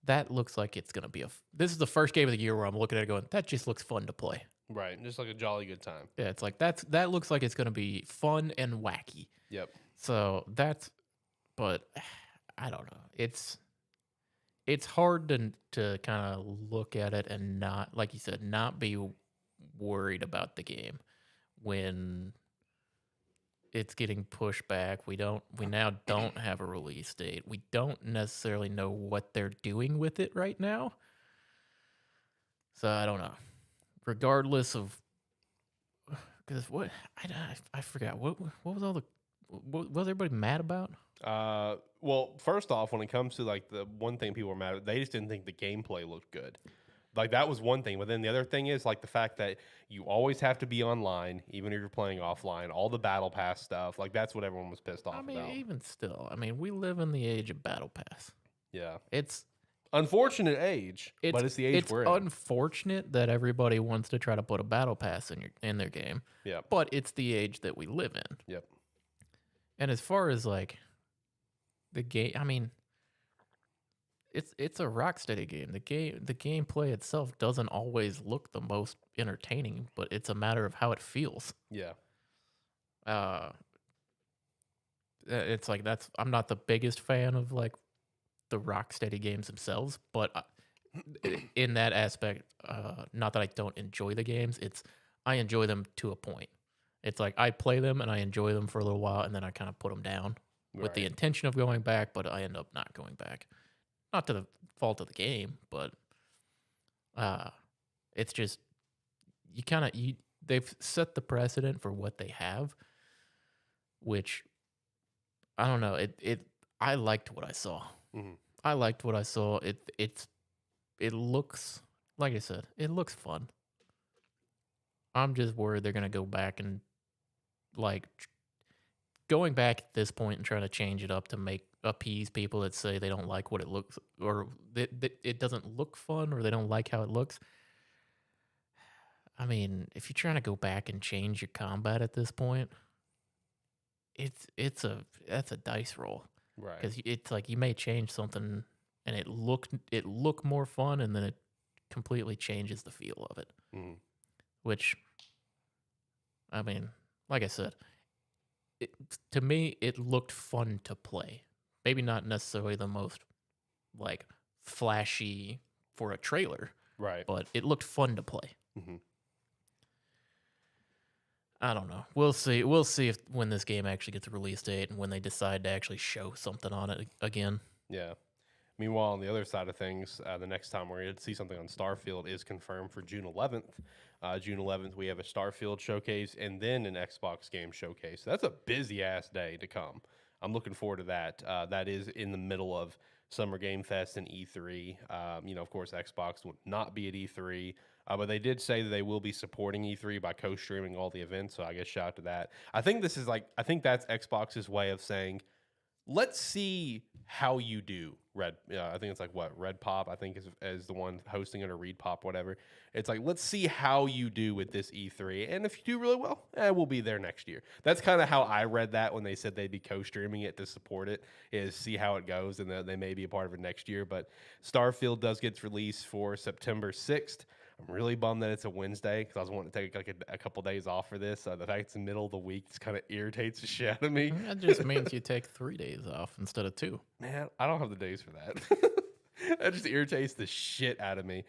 that looks like it's gonna be this is the first game of the year where I'm looking at it going, that just looks fun to play. Right, just like a jolly good time. Yeah, it's like that looks like it's gonna be fun and wacky. Yep. So but I don't know. It's hard to kind of look at it and not, like you said, not be worried about the game when it's getting pushed back. We now don't have a release date. We don't necessarily know what they're doing with it right now. So I don't know. Regardless of, because I forgot what was everybody mad about? Well, first off, when it comes to like the one thing people were mad at, they just didn't think the gameplay looked good. Like that was one thing, but then the other thing is like the fact that you always have to be online, even if you're playing offline. All the battle pass stuff, like that's what everyone was pissed off about. Even still, we live in the age of battle pass. Yeah, it's unfortunate age, but it's the age we're in. It's unfortunate that everybody wants to try to put a battle pass in their game. Yeah, but it's the age that we live in. Yep. And as far as like the game, it's a Rocksteady game. The gameplay itself doesn't always look the most entertaining, but it's a matter of how it feels. Yeah. It's like I'm not the biggest fan of like the Rocksteady games themselves, but in that aspect, not that I don't enjoy the games, I enjoy them to a point. It's like I play them and I enjoy them for a little while, and then I kind of put them down with the intention of going back, but I end up not going back. Not to the fault of the game, but it's just they've set the precedent for what they have, which I don't know. I liked what I saw. Mm-hmm. I liked what I saw. It's it looks, like I said, it looks fun. I'm just worried they're gonna go back and like going back at this point and trying to change it up to appease people that say they don't like what it looks, or that it doesn't look fun, or they don't like how it looks. I mean, if you're trying to go back and change your combat at this point, that's a dice roll, Right. because it's like you may change something and it look more fun, and then it completely changes the feel of it. Mm. Which, I mean, like I said, to me it looked fun to play. Maybe not necessarily the most like flashy for a trailer, Right. but it looked fun to play. Mm-hmm. I don't know. We'll see. We'll see if when this game actually gets a release date and when they decide to actually show something on it again. Yeah. Meanwhile, on the other side of things, the next time we're going to see something on Starfield is confirmed for June 11th. June 11th, we have a Starfield showcase and then an Xbox game showcase. So that's a busy ass day to come. I'm looking forward to that. That is in the middle of Summer Game Fest and E3. Of course, Xbox would not be at E3. But they did say that they will be supporting E3 by co-streaming all the events. So I guess shout out to that. I think that's Xbox's way of saying, let's see how you do. I think it's like Red Pop, I think is the one hosting it, or Reed Pop, whatever. It's like, let's see how you do with this E3. And if you do really well, we'll be there next year. That's kind of how I read that when they said they'd be co-streaming it to support it, is see how it goes, and they may be a part of it next year. But Starfield does get released for September 6th. I'm really bummed that it's a Wednesday, because I was wanting to take like a couple days off for this. The fact it's the middle of the week just kind of irritates the shit out of me. That just means you take 3 days off instead of 2. Man, I don't have the days for that. That just irritates the shit out of me.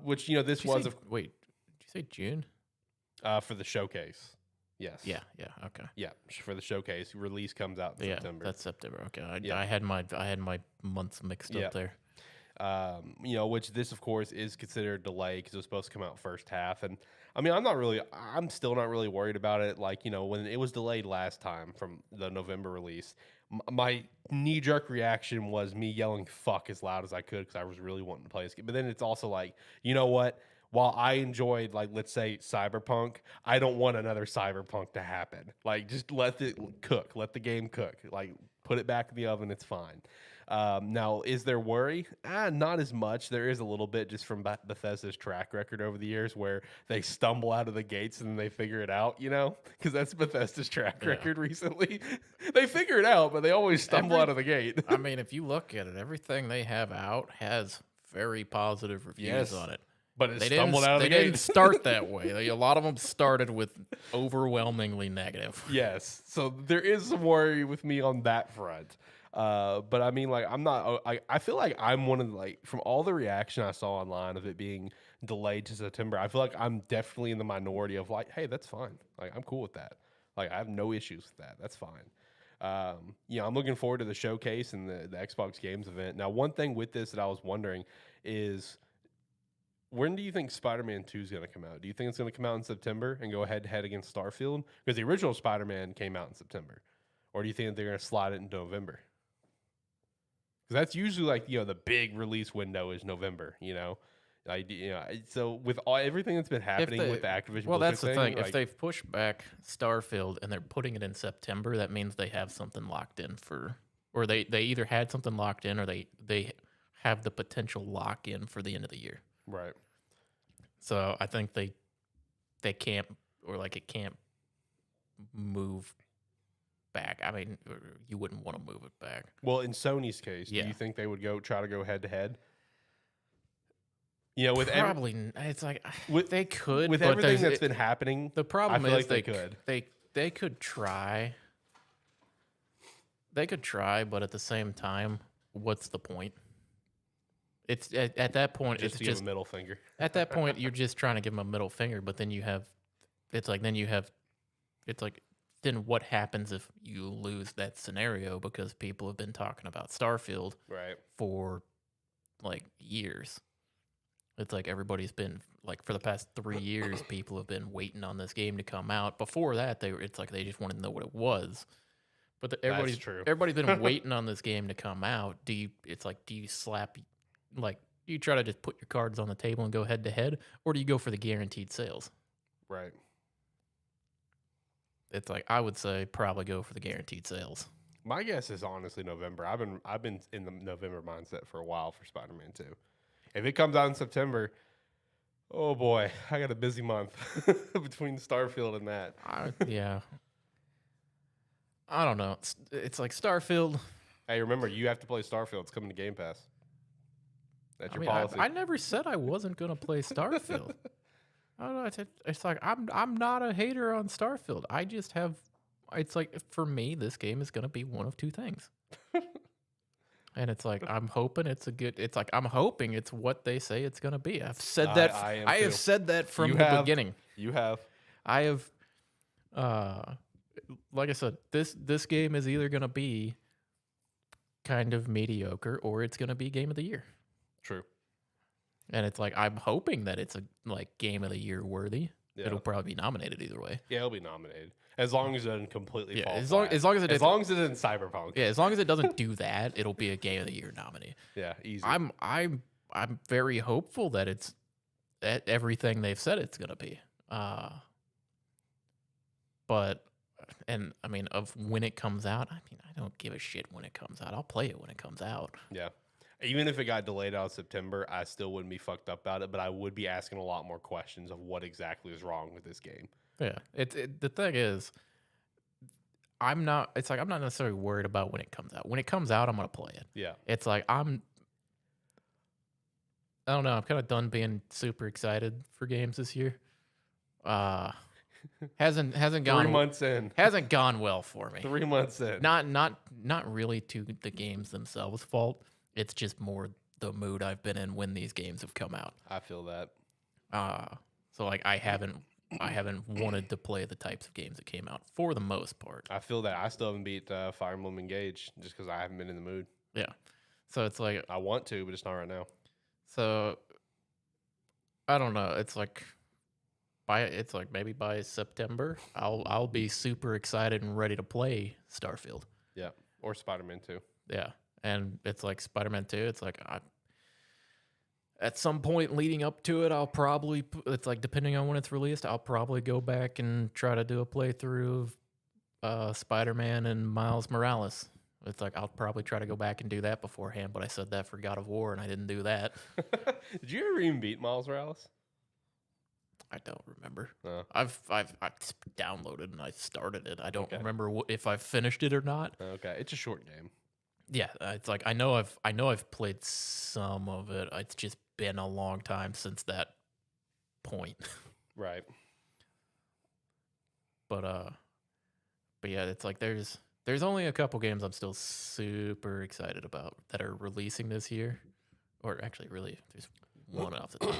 Which, this was... Wait, did you say June? For the showcase. Yes. Yeah, okay. Yeah, for the showcase. Release comes out in September. That's September. Okay, I had my months mixed up there. Which this, of course, is considered delay because it was supposed to come out first half. And I'm still not really worried about it. Like, when it was delayed last time from the November release, my knee-jerk reaction was me yelling fuck as loud as I could, because I was really wanting to play this game. But then it's also like, you know what? While I enjoyed, like, let's say Cyberpunk, I don't want another Cyberpunk to happen. Like, just let it cook. Let the game cook. Like, put it back in the oven. It's fine. Now, is there worry? Not as much. There is a little bit, just from Bethesda's track record over the years, where they stumble out of the gates and then they figure it out, because that's Bethesda's track record recently. They figure it out, but they always stumble out of the gate. I mean, if you look at it, everything they have out has very positive reviews on it. But it stumbled out of the gate. They didn't start that way. A lot of them started with overwhelmingly negative. Yes. So there is some worry with me on that front. But I mean, like, I'm not, I feel like I'm one of the, like, from all the reaction I saw online of it being delayed to September, I feel like I'm definitely in the minority of like, hey, that's fine. Like, I'm cool with that. Like, I have no issues with that. That's fine. I'm looking forward to the showcase and the Xbox Games event. Now, one thing with this that I was wondering is, when do you think Spider-Man 2 is going to come out? Do you think it's going to come out in September and go head-to-head against Starfield? Because the original Spider-Man came out in September. Or do you think that they're going to slide it into November? Because that's usually like, the big release window is November, So with everything that's been happening with the Activision Well, that's the thing. Like, if they've pushed back Starfield and they're putting it in September, that means they have something locked in or they either had something locked in, or they have the potential lock in for the end of the year. Right. So I think they can't, or like it can't move back. I mean, you wouldn't want to move it back. Well, in Sony's case, do you think they would try to go head to head? With it's like they could, with everything that's been happening. The problem is like they could. They could try. They could try, but at the same time, what's the point? It's at that point, it's just a middle finger. At that point, you're just trying to give them a middle finger, but then then what happens if you lose that scenario, because people have been talking about Starfield for like years. It's like everybody's been like, for the past 3 years, people have been waiting on this game to come out. Before that, it's like they just wanted to know what it was. But everybody's been waiting on this game to come out. Do you slap like Do you try to just put your cards on the table and go head to head, or do you go for the guaranteed sales? Right. It's like I would say probably go for the guaranteed sales. My guess is honestly November. I've been in the November mindset for a while for Spider-Man 2. If it comes out in September, oh boy, I got a busy month between Starfield and that. Yeah. I don't know. It's like Starfield. Hey, remember, you have to play Starfield. It's coming to Game Pass. That's your policy. I never said I wasn't gonna play Starfield. I don't know. It's like I'm not a hater on Starfield. I just have. It's like for me, this game is gonna be one of two things. And it's like I'm hoping it's a good. It's like I'm hoping it's what they say it's gonna be. I've said that. I have said that from the beginning. You have. I have. Like I said, this game is either gonna be kind of mediocre or it's gonna be game of the year. True. And it's like I'm hoping that it's a like game of the year worthy. Yeah. It'll probably be nominated either way. Yeah, it'll be nominated as long as it doesn't completely fall. As long as it isn't Cyberpunk. Yeah, as long as it doesn't do that, it'll be a game of the year nominee. Yeah, easy. I'm very hopeful that it's at everything they've said it's gonna be. But and I mean of when it comes out, I mean I don't give a shit when it comes out. I'll play it when it comes out. Yeah. Even if it got delayed out of September, I still wouldn't be fucked up about it, but I would be asking a lot more questions of what exactly is wrong with this game. Yeah. The thing is, I'm not necessarily worried about when it comes out. When it comes out, I'm going to play it. Yeah. It's like I don't know. I'm kind of done being super excited for games this year. Hasn't gone 3 months in. Hasn't gone well for me. 3 months in. Not really to the games themselves' fault. It's just more the mood I've been in when these games have come out. I feel that. So like I haven't wanted to play the types of games that came out for the most part. I feel that. I still haven't beat Fire Emblem Engage just because I haven't been in the mood. Yeah. So it's like I want to, but it's not right now. So I don't know. It's like maybe by September I'll be super excited and ready to play Starfield. Yeah. Or Spider-Man 2. Yeah. And it's like Spider-Man 2. It's like at some point leading up to it, I'll probably, it's like depending on when it's released, I'll probably go back and try to do a playthrough of Spider-Man and Miles Morales. It's like I'll probably try to go back and do that beforehand, but I said that for God of War and I didn't do that. Did you ever even beat Miles Morales? I don't remember. No. I've downloaded and I started it. I don't remember if I finished it or not. Okay, it's a short game. Yeah, it's like I know I've played some of it. It's just been a long time since that point. Right. But yeah, it's like there's only a couple games I'm still super excited about that are releasing this year. Or actually really there's one off the top.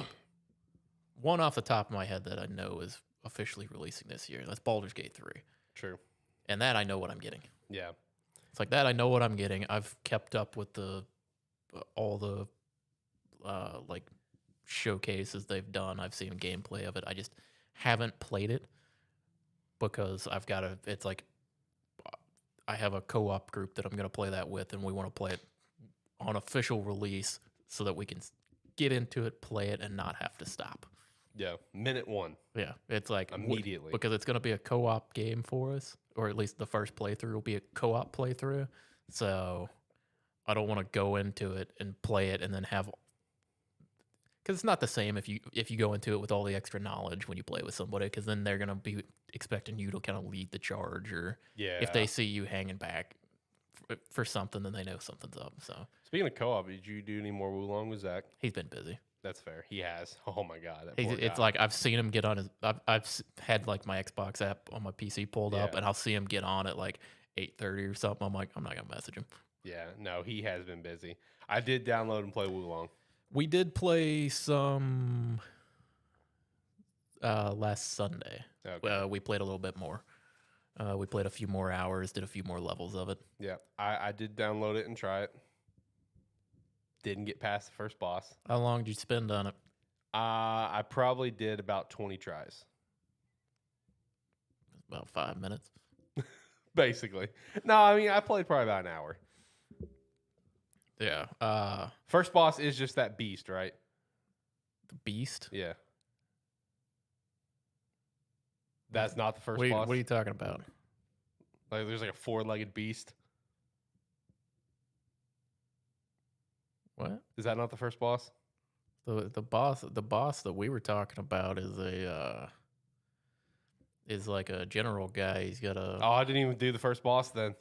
One off the top of my head that I know is officially releasing this year. That's Baldur's Gate 3. True. And that I know what I'm getting. Yeah. It's like that I know what I'm getting. I've kept up with all the like showcases they've done. I've seen gameplay of it. I just haven't played it because it's like I have a co-op group that I'm going to play that with and we want to play it on official release so that we can get into it, play it and not have to stop. Yeah, minute one. Yeah, it's like immediately because it's going to be a co-op game for us, or at least the first playthrough will be a co-op playthrough. So I don't want to go into it and play it and then have, because it's not the same if you go into it with all the extra knowledge when you play with somebody, because then they're going to be expecting you to kind of lead the charge, or if they see you hanging back for something, then they know something's up. So speaking of co-op, did you do any more Wulong with Zach? He's been busy. That's fair. He has. Oh my god. It's like I've seen him get on his. I've had like my Xbox app on my PC pulled up, and I'll see him get on at like 8:30 or something. I'm like, I'm not gonna message him. Yeah, no, he has been busy. I did download and play Wulong. We did play some last Sunday. Okay. We played a little bit more. We played a few more hours, did a few more levels of it. Yeah, I did download it and try it. Didn't get past the first boss. How long did you spend on it? I probably did about 20 tries. About 5 minutes. Basically. No, I mean, I played probably about an hour. Yeah. First boss is just that beast, right? The Beast. Yeah. That's not the first What boss. are you talking about? Like, there's like a 4-legged beast. What? Is that not the first boss? The boss that we were talking about is like a general guy. He's got a Oh, I didn't even do the first boss then.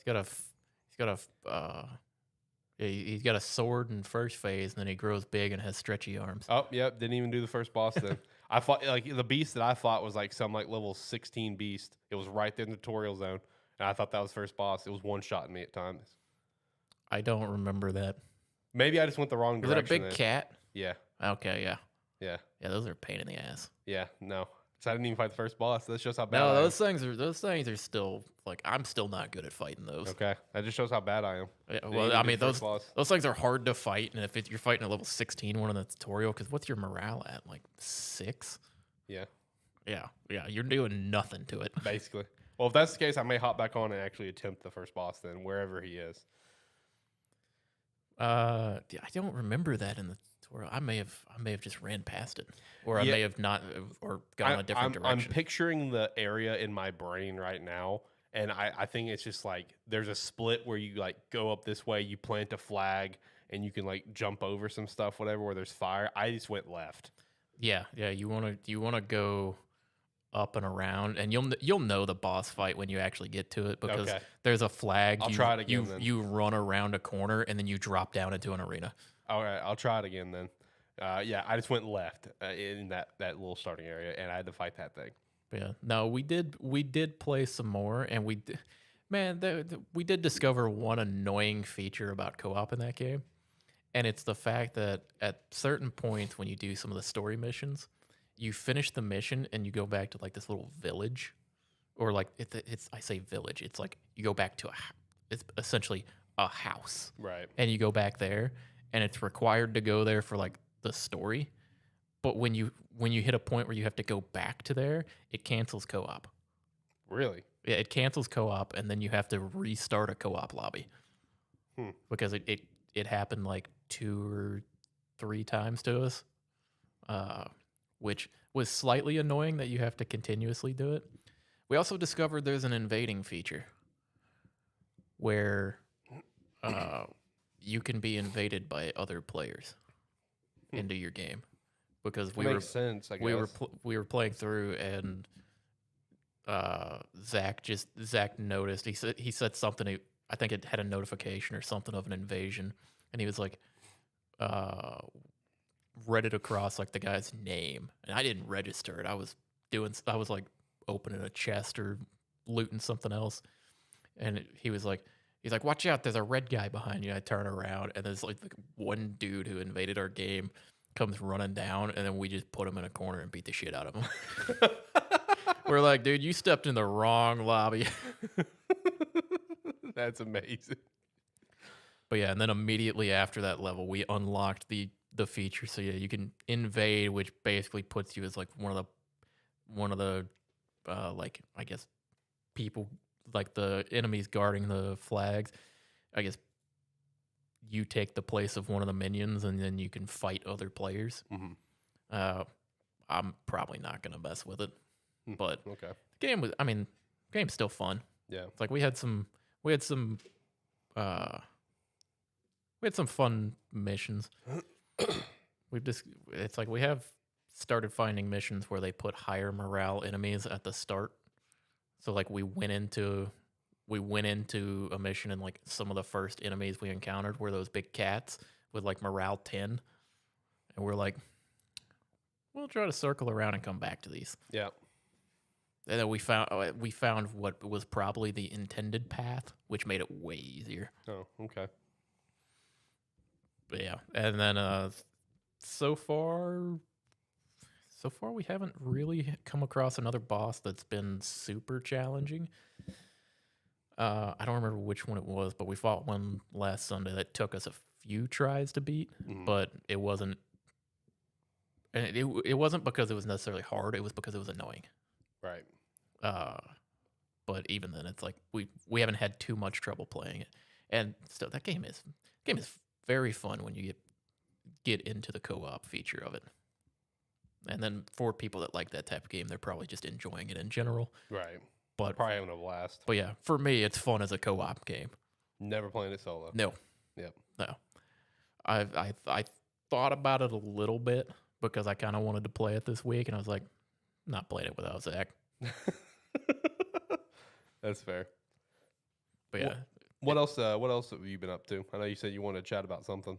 he's got a sword in first phase, and then he grows big and has stretchy arms. Oh, yep, didn't even do the first boss then. I fought like the beast that I fought was like some like level 16 beast. It was right there in the tutorial zone, and I thought that was first boss. It was one-shotting me at times. I don't remember that. Maybe I just went the wrong Is it direction. a big cat? Yeah, Okay, yeah. yeah, Yeah, those are a pain in the ass. yeah. No, so I didn't even fight the first boss. That shows how bad. No, I am. those things are still like I'm still not good at fighting those. Okay, that just shows how bad I am. Yeah, Didn't well, even I do mean the first boss. those things are hard to fight, and if you're fighting at level 16, one in the tutorial, because what's your morale at? Like 6? Yeah, Yeah, you're doing nothing to it. basically. Well, if that's the case, I may hop back on and actually attempt the first boss then, wherever he is. Yeah, I don't remember that in the tutorial. I may have just ran past it, or I Yeah. may have not, or gone a different I'm direction. picturing the area in my brain right now, and I think it's just like there's a split where you like go up this way, you plant a flag, and you can like jump over some stuff, whatever, where there's fire. I just went left. Yeah, you wanna go up and around, and you'll know the boss fight when you actually get to it because Okay. there's a flag. I'll try it again then. You run around a corner and then you drop down into an arena. All right, I'll try it again then. Yeah, I just went left in that little starting area, and I had to fight that thing. Yeah, no, we did play some more, and we did discover one annoying feature about co-op in that game, and it's the fact that at certain points when you do some of the story missions, you finish the mission and you go back to like this little village, or like it's I say village, it's like you go back to it's essentially a house, Right. and you go back there, and it's required to go there for like the story. But when you hit a point where you have to go back to there, it cancels co-op. Really? Yeah, it cancels co-op, and then you have to restart a co-op lobby because it happened like 2 or 3 times to us, which was slightly annoying that you have to continuously do it. We also discovered there's an invading feature where you can be invaded by other players into your game because Makes sense. I guess. we were playing through, and Zach noticed. He said something. I think it had a notification or something of an invasion, and he was like, read it across like the guy's name, and I didn't register it. I was like opening a chest or looting something else, and he's like, watch out, there's a red guy behind you. I turn around, and there's like one dude who invaded our game comes running down, and then we just put him in a corner and beat the shit out of him. We're like, dude, you stepped in the wrong lobby. That's amazing. But yeah, and then immediately after that level, we unlocked the feature. So yeah, you can invade, which basically puts you as like one of the like, I guess, people, like the enemies guarding the flags. I guess you take the place of one of the minions, and then you can fight other players. Mm-hmm. I'm probably not gonna mess with it, but Okay. the game's still fun. Yeah. It's like we had some fun missions. It's like we have started finding missions where they put higher morale enemies at the start. So like we went into a mission, and like some of the first enemies we encountered were those big cats with like morale 10, and we're like, we'll try to circle around and come back to these. Yeah. And then we found what was probably the intended path, which made it way easier. Oh, okay. But yeah, and then so far we haven't really come across another boss that's been super challenging. I don't remember which one it was, but we fought one last Sunday that took us a few tries to beat, but it wasn't. And it wasn't because it was necessarily hard. It was because it was annoying. Right. But even then, it's like we haven't had too much trouble playing it, and still that game is very fun when you get into the co-op feature of it. And then for people that like that type of game, they're probably just enjoying it in general. Right. But Probably having a blast. But yeah, for me, it's fun as a co-op game. Never playing it solo. No. Yep. No. I thought about it a little bit because I kind of wanted to play it this week, and I was like, not playing it without Zach. That's fair. But yeah. What else have you been up to? I know you said you wanted to chat about something.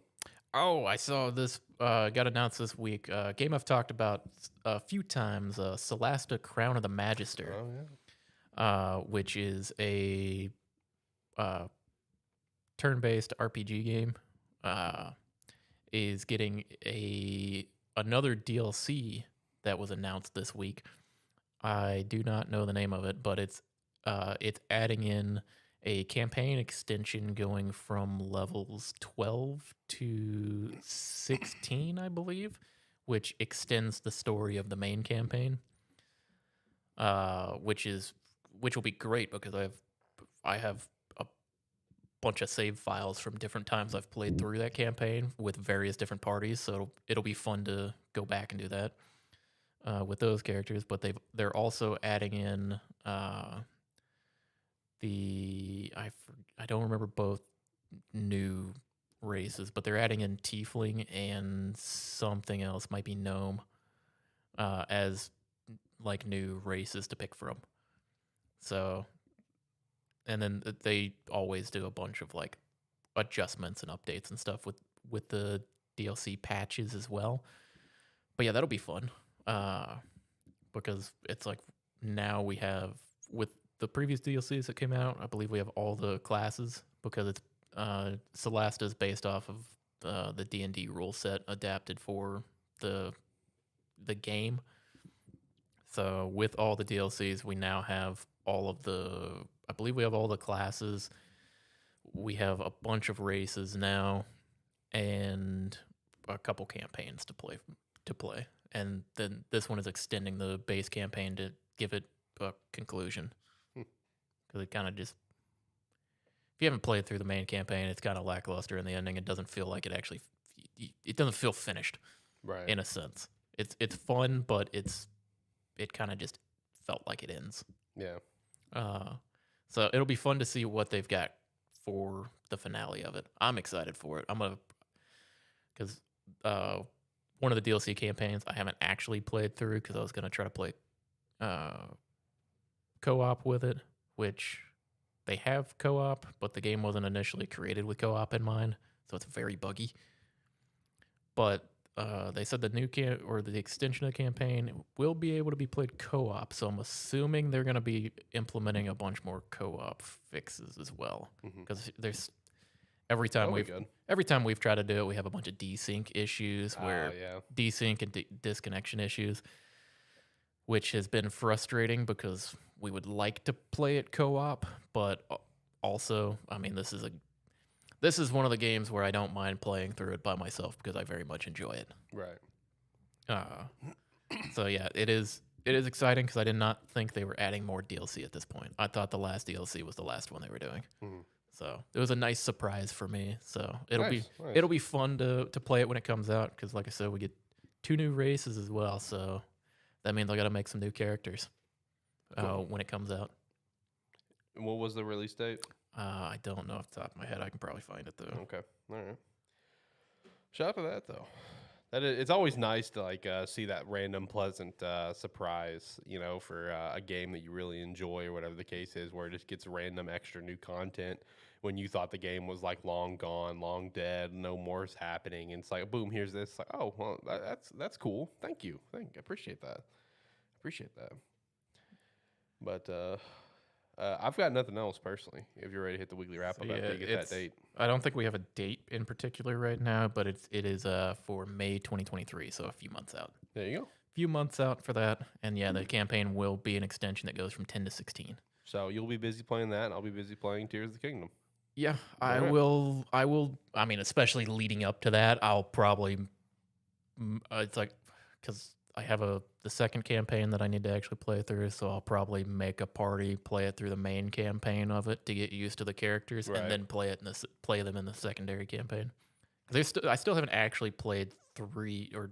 Oh, I saw this got announced this week. Game I've talked about a few times, Celasta Crown of the Magister. Oh yeah. Which is a turn-based RPG game, is getting another DLC that was announced this week. I do not know the name of it, but it's adding in a campaign extension going from levels 12 to 16, I believe, which extends the story of the main campaign, which will be great because I have a bunch of save files from different times I've played through that campaign with various different parties, so it'll be fun to go back and do that with those characters. But they're also adding in I don't remember both new races, but they're adding in Tiefling and something else, might be Gnome, as like new races to pick from. So, and then they always do a bunch of like adjustments and updates and stuff with the DLC patches as well. But yeah, that'll be fun because it's like now we have, with the previous DLCs that came out, I believe we have all the classes because it's Celasta is based off of the D&D rule set adapted for the game. So with all the DLCs, we now have I believe we have all the classes. We have a bunch of races now, and a couple campaigns to play. And then this one is extending the base campaign to give it a conclusion. Because it kind of just, if you haven't played through the main campaign, it's kind of lackluster in the ending. It doesn't feel like it doesn't feel finished, right? In a sense, it's fun, but it kind of just felt like it ends. Yeah. So it'll be fun to see what they've got for the finale of it. I'm excited for it. Because one of the DLC campaigns I haven't actually played through because I was going to try to play co-op with it, which they have co-op, but the game wasn't initially created with co-op in mind, so it's very buggy. But they said the new the extension of the campaign will be able to be played co-op, so I'm assuming they're going to be implementing a bunch more co-op fixes as well. Because there's every time we've tried to do it, we have a bunch of desync issues desync and disconnection issues, which has been frustrating because we would like to play it co-op, but also, I mean, this is one of the games where I don't mind playing through it by myself because I very much enjoy it. Right. So yeah, it is exciting because I did not think they were adding more DLC at this point. I thought the last DLC was the last one they were doing. So it was a nice surprise for me. So it'll be fun to play it when it comes out because, like I said, we get 2 new races as well. So that means I got to make some new characters when it comes out. What was the release date? I don't know off the top of my head. I can probably find it though. Okay, all right. Shout out to that though. It's always nice to like see that random pleasant surprise, for a game that you really enjoy or whatever the case is, where it just gets random extra new content when you thought the game was like long gone, long dead, no more is happening, and it's like boom, here's this. Like, oh well, that's cool. Thank you. I appreciate that. But I've got nothing else personally. If you're ready to hit the weekly wrap up after you get that date. I don't think we have a date in particular right now, but it is for May 2023, so a few months out. There you go. A few months out for that, and yeah, the campaign will be an extension that goes from 10 to 16. So you'll be busy playing that, and I'll be busy playing Tears of the Kingdom. Yeah, I will. I mean, especially leading up to that, I'll probably. It's like because I have the second campaign that I need to actually play through, so I'll probably make a party, play it through the main campaign of it to get used to the characters, and then play them in the secondary campaign. I still haven't actually played three of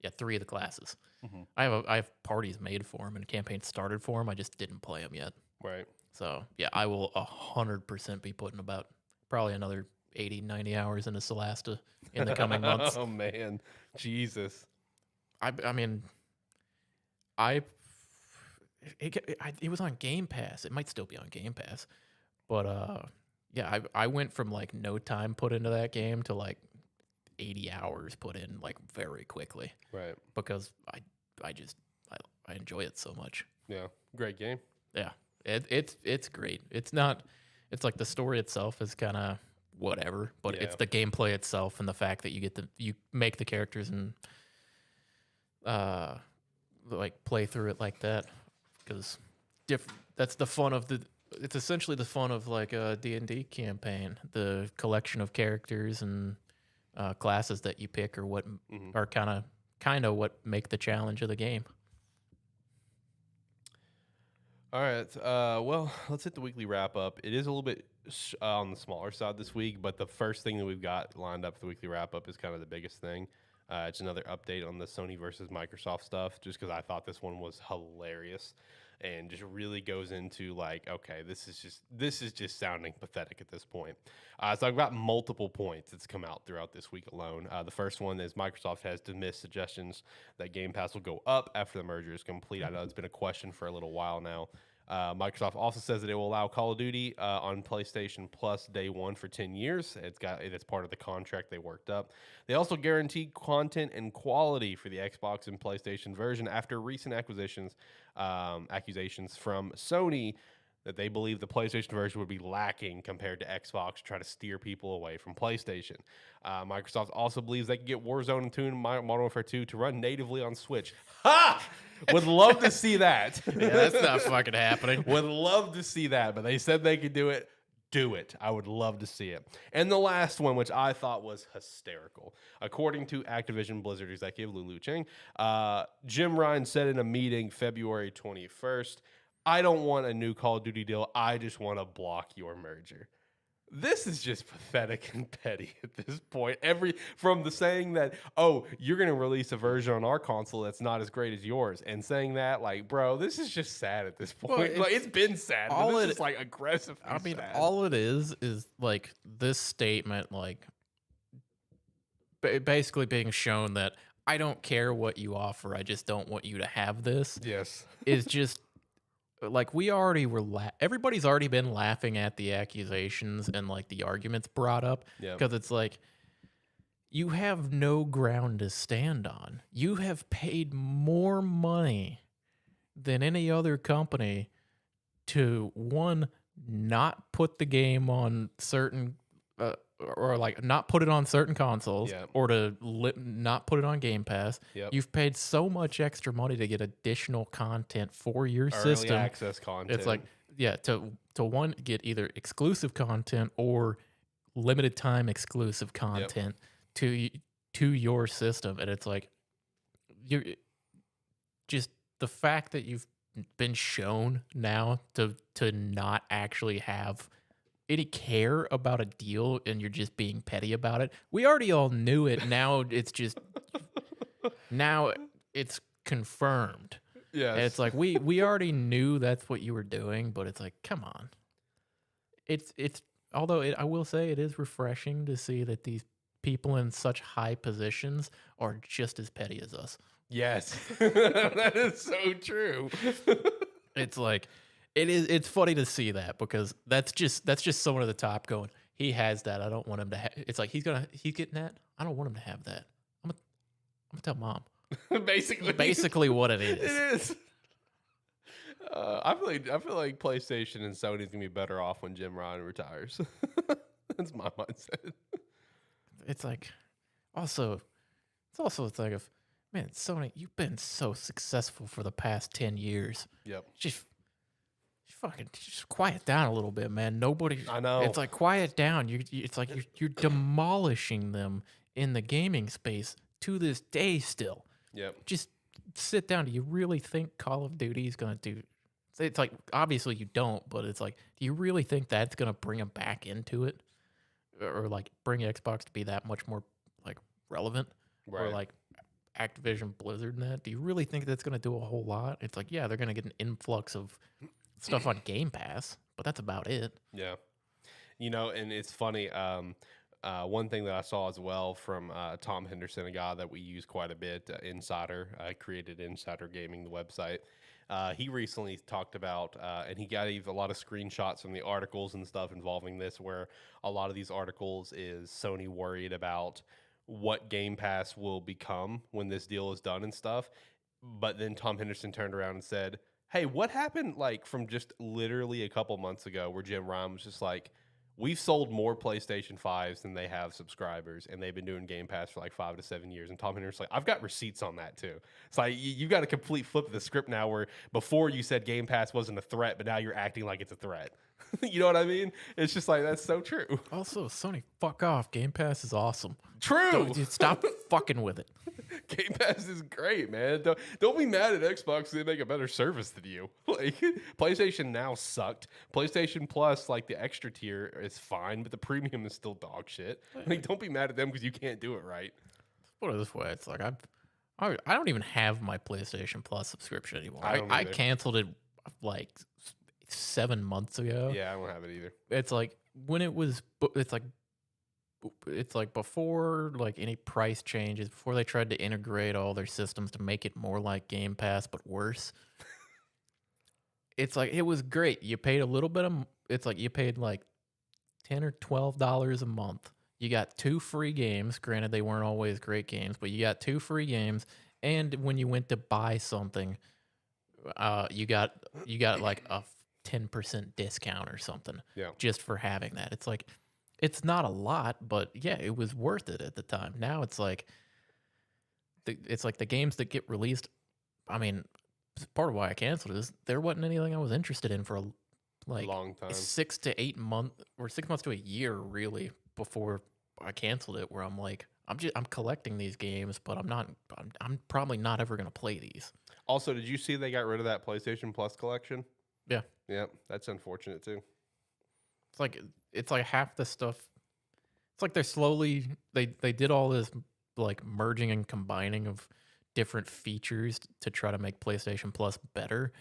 the classes. Mm-hmm. I have parties made for them and campaigns started for them. I just didn't play them yet. Right. So yeah, I will 100% be putting about probably another 80, 90 hours into Solasta in the coming months. Oh man, Jesus. I mean, it was on Game Pass. It might still be on Game Pass, but yeah, I went from like no time put into that game to like 80 hours put in like very quickly. Right. Because I enjoy it so much. Yeah. Great game. Yeah. It's great. It's not. It's like the story itself is kind of whatever, but Yeah. it's the gameplay itself and the fact that you make the characters and like play through it like that, because that's the fun of the. It's essentially the fun of like a D&D campaign. The collection of characters and classes that you pick are what are kind of what make the challenge of the game. All right. Well, let's hit the weekly wrap up. It is a little bit on the smaller side this week, but the first thing that we've got lined up for the weekly wrap up is kind of the biggest thing. It's another update on the Sony versus Microsoft stuff, just because I thought this one was hilarious and just really goes into like, okay, this is just sounding pathetic at this point. So I've got multiple points that's come out throughout this week alone. The first one is Microsoft has dismissed suggestions that Game Pass will go up after the merger is complete. I know it's been a question for a little while now. Microsoft also says that it will allow Call of Duty on PlayStation Plus day one for 10 years. It's part of the contract they worked up. They also guarantee content and quality for the Xbox and PlayStation version after recent accusations from Sony that they believe the PlayStation version would be lacking compared to Xbox, to try to steer people away from PlayStation. Microsoft also believes they can get Warzone and Modern Warfare 2 to run natively on Switch. Ha! Would love to see that. Yeah, that's not fucking happening. Would love to see that, but they said they could do it. Do it. I would love to see it. And the last one, which I thought was hysterical. According to Activision Blizzard executive Lulu Cheng, Jim Ryan said in a meeting February 21st, I don't want a new Call of Duty deal. I just want to block your merger. This is just pathetic and petty at this point. From the saying that, oh, you're going to release a version on our console that's not as great as yours, and saying that, like, bro, this is just sad at this point. Well, it's been sad. But this is like aggressive. I mean, sad. all it is like this statement, like basically being shown that I don't care what you offer. I just don't want you to have this. Yes. Is just. Like we already were, everybody's already been laughing at the accusations and like the arguments brought up, because it's like you have no ground to stand on. You have paid more money than any other company to, one, not put the game on certain or like not put it on certain consoles, or to not put it on Game Pass. You've paid so much extra money to get additional content for your system. Early access content. It's like, to one, get either exclusive content or limited time exclusive content to your system. And it's like, you're just the fact that you've been shown now to not actually have any care about a deal, and you're just being petty about it. We already all knew it. Now it's just now it's confirmed. Yeah, it's like we already knew that's what you were doing, but it's like, come on. It's although I will say it is refreshing to see that these people in such high positions are just as petty as us. Yes, that is so true. It's like. It's funny to see that, because that's just someone at the top going, he has that. I don't want him to have. It's like he's getting that. I don't want him to have that. I'm gonna tell mom. Basically what it is. It is. I feel like PlayStation and Sony's gonna be better off when Jim Ryan retires. That's my mindset. It's like, it's also like, of man, Sony, you've been so successful for the past 10 years. Yep. Just quiet down a little bit, man. I know. It's like, quiet down. It's like you're demolishing them in the gaming space to this day still. Yep. Just sit down. Do you really think Call of Duty is gonna do? It's like, obviously you don't, but it's like, do you really think that's gonna bring them back into it, or like bring Xbox to be that much more relevant, or Right. like Activision Blizzard and that. Do you really think that's going to do a whole lot? It's like, yeah, they're going to get an influx of stuff on Game Pass, but that's about it. Yeah. And it's funny. One thing that I saw as well from Tom Henderson, a guy that we use quite a bit, Insider, created Insider Gaming, the website. He recently talked about, and he gave a lot of screenshots from the articles and stuff involving this, where a lot of these articles is Sony worried about what Game Pass will become when this deal is done and stuff. But then Tom Henderson turned around and said, "Hey, what happened like from just literally a couple months ago where Jim Ryan was just like, we've sold more PlayStation 5s than they have subscribers, and they've been doing Game Pass for like 5 to 7 years." And Tom Henderson's like, "I've got receipts on that too." It's like you got a complete flip of the script now, where before you said Game Pass wasn't a threat, but now you're acting like it's a threat. You know what I mean? It's just like, that's so true. Also, Sony, fuck off. Game Pass is awesome. True. Stop fucking with it. Game Pass is great, man. Don't be mad at Xbox. They make a better service than you. Like, PlayStation Now sucked. PlayStation Plus, like the extra tier, is fine, but the premium is still dog shit. Like, don't be mad at them because you can't do it right. Put it this way, it's like I don't even have my PlayStation Plus subscription anymore. I don't I either. canceled it like 7 months ago. Yeah, I don't have it either. It's like when it was. It's like before like any price changes, before they tried to integrate all their systems to make it more like Game Pass but worse. It's like it was great. You paid a little bit of. It's like you paid like $10 or $12 a month. You got 2 free games. Granted, they weren't always great games, but you got 2 free games. And when you went to buy something, you got like a 10% discount or something. Yeah. Just for having that. It's like it's not a lot, but yeah, it was worth it at the time. Now it's like the games that get released. I mean, part of why I canceled is there wasn't anything I was interested in for like long time. 6 to 8 months or 6 months to a year really before I canceled it. Where I'm like, I'm collecting these games, but I'm probably not ever gonna play these. Also, did you see they got rid of that PlayStation Plus collection? Yeah. Yep, that's unfortunate too. It's like half the stuff. It's like they're slowly they did all this like merging and combining of different features to try to make PlayStation Plus better.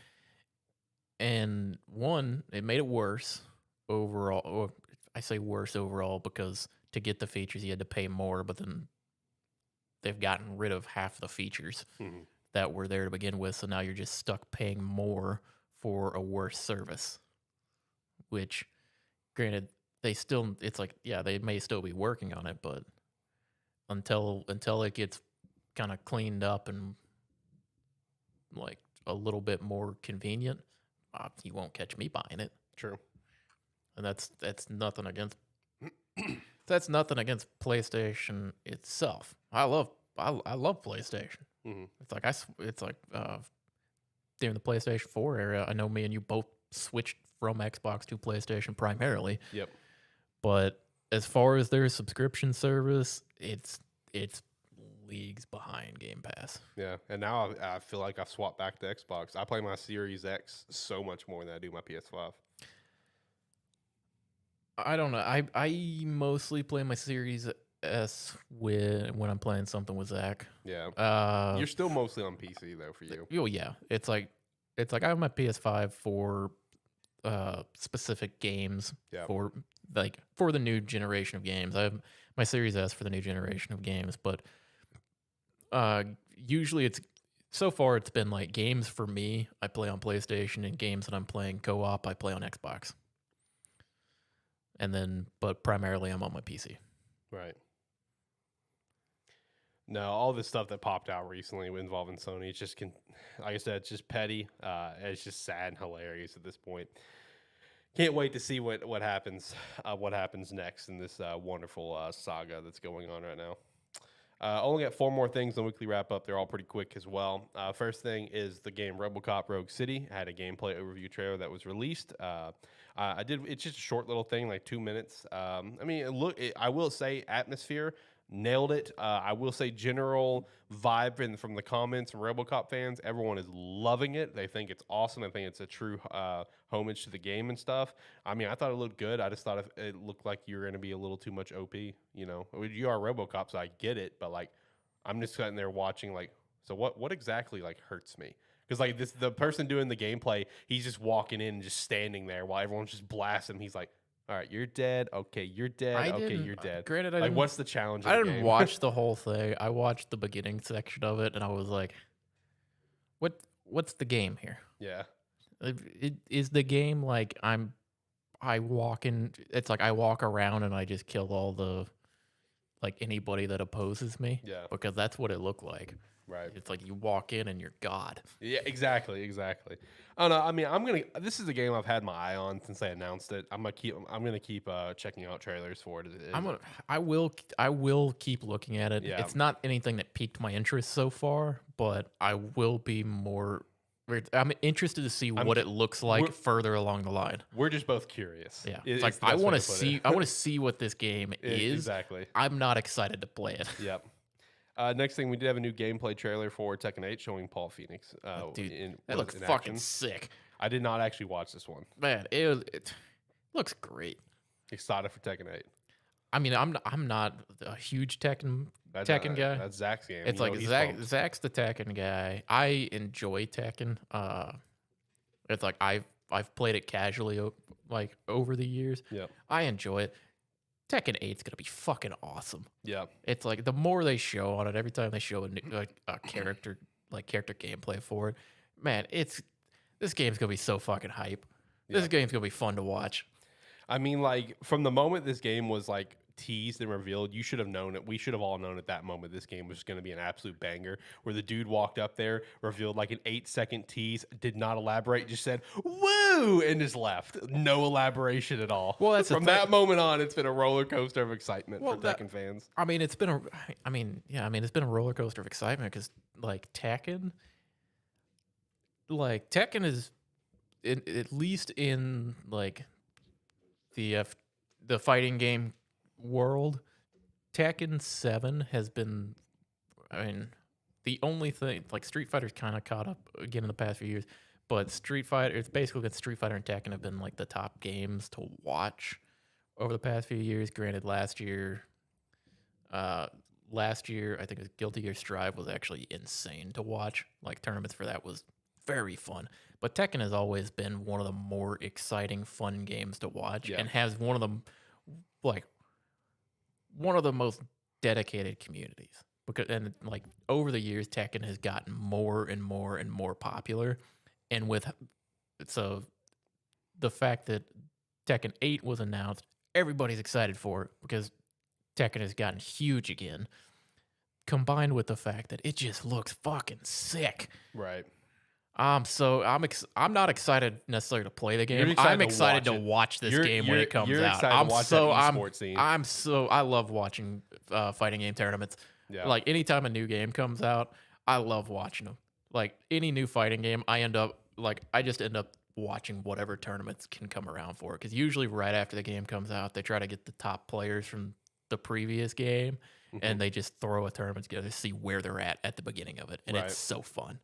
And one, it made it worse overall. Or I say worse overall because to get the features you had to pay more, but then they've gotten rid of half the features that were there to begin with. So now you're just stuck paying more for a worse service. Which, granted, it's like, yeah, they may still be working on it, but until it gets kind of cleaned up and like a little bit more convenient, you won't catch me buying it. True. And that's nothing against that's nothing against PlayStation itself. I love PlayStation. It's like during the PlayStation 4 era, I know me and you both switched from Xbox to PlayStation primarily. Yep. But as far as their subscription service, it's leagues behind Game Pass. Yeah, and now I feel like I've swapped back to Xbox. I play my Series X so much more than I do my PS5. I don't know. I mostly play my Series S when I'm playing something with Zach. Yeah. You're still mostly on PC though for you. Oh yeah. It's like I have my PS5 for specific games for the new generation of games. I have my Series S for the new generation of games, but usually it's been like games for me I play on PlayStation, and games that I'm playing co-op I play on Xbox. And then, but primarily I'm on my PC. Right. No, all this stuff that popped out recently involving Sony, it's just, like I said, it's just petty. It's just sad and hilarious at this point. Can't wait to see what happens next in this wonderful saga that's going on right now. Only got 4 more things on weekly wrap up. They're all pretty quick as well. First thing is the game RoboCop Rogue City. I had a gameplay overview trailer that was released. It's just a short little thing, like 2 minutes. I will say atmosphere nailed it. I will say general vibe from the comments from RoboCop fans, everyone is loving it. They think it's awesome. I think it's a true homage to the game and stuff. I mean, I thought it looked good. I just thought it looked like you're going to be a little too much OP. You know, you are RoboCop, so I get it. But like, I'm just sitting there watching like, so what exactly like hurts me? Because like the person doing the gameplay, he's just walking in and just standing there while everyone's just blasting him. He's like, all right, you're dead. Okay, you're dead. I Okay, didn't. you're dead. Granted, I Like, didn't. what's the challenge? I Of the didn't game? watch the whole thing. I watched the beginning section of it, and I was like, What's the game here? Yeah, Is the game like I walk in? It's like I walk around and I just kill all the like anybody that opposes me. yeah, Because that's what it looked like. right. It's like you walk in and you're God. Yeah, exactly. I don't know. I mean, This is a game I've had my eye on since they announced it. I'm gonna keep checking out trailers for it. I will keep looking at it. Yeah. It's not anything that piqued my interest so far, but I will be more. I'm interested to see what it looks like further along the line. We're just both curious. Yeah, It's like the I best way want to to put see. it. I want to see what this game is. Exactly. I'm not excited to play it. Yep. Next thing, we did have a new gameplay trailer for Tekken 8 showing Paul Phoenix. Dude, that looks fucking action. sick. I did not actually watch this one. Man, it looks great. Excited for Tekken 8. I mean, I'm not a huge Tekken guy. That's Zach's game. It's like Zach's the Tekken guy. I enjoy Tekken. It's like I've played it casually like over the years. Yep. I enjoy it. Tekken 8's gonna be fucking awesome. Yeah. It's like the more they show on it, every time they show a character gameplay for it, man, this game's gonna be so fucking hype. This game's gonna be fun to watch. I mean, like, from the moment this game was like teased and revealed, you should have known it. We should have all known at that moment this game was going to be an absolute banger. Where the dude walked up there, revealed like an 8-second tease, did not elaborate, just said "woo" and just left. No elaboration at all. Well, that's from that moment on, it's been a roller coaster of excitement for Tekken fans. I mean, it's been a roller coaster of excitement because like Tekken is at least in like the fighting game world, Tekken 7 has been, I mean, the only thing, like Street Fighter's kind of caught up again in the past few years, but Street Fighter, it's basically that Street Fighter and Tekken have been like the top games to watch over the past few years. Granted, last year, I think it was Guilty Gear Strive was actually insane to watch. Like tournaments for that was very fun. But Tekken has always been one of the more exciting, fun games to watch and has one of the most dedicated communities. And like over the years, Tekken has gotten more and more and more popular. And so the fact that Tekken 8 was announced, everybody's excited for it because Tekken has gotten huge again. Combined with the fact that it just looks fucking sick. Right. So I'm not excited necessarily to play the game. I'm excited to watch this game when it comes out. I love watching fighting game tournaments. Yeah. Like anytime a new game comes out, I love watching them. Like any new fighting game, I just end up watching whatever tournaments can come around for it. Because usually right after the game comes out, they try to get the top players from the previous game, and they just throw a tournament together to see where they're at the beginning of it, and it's so fun.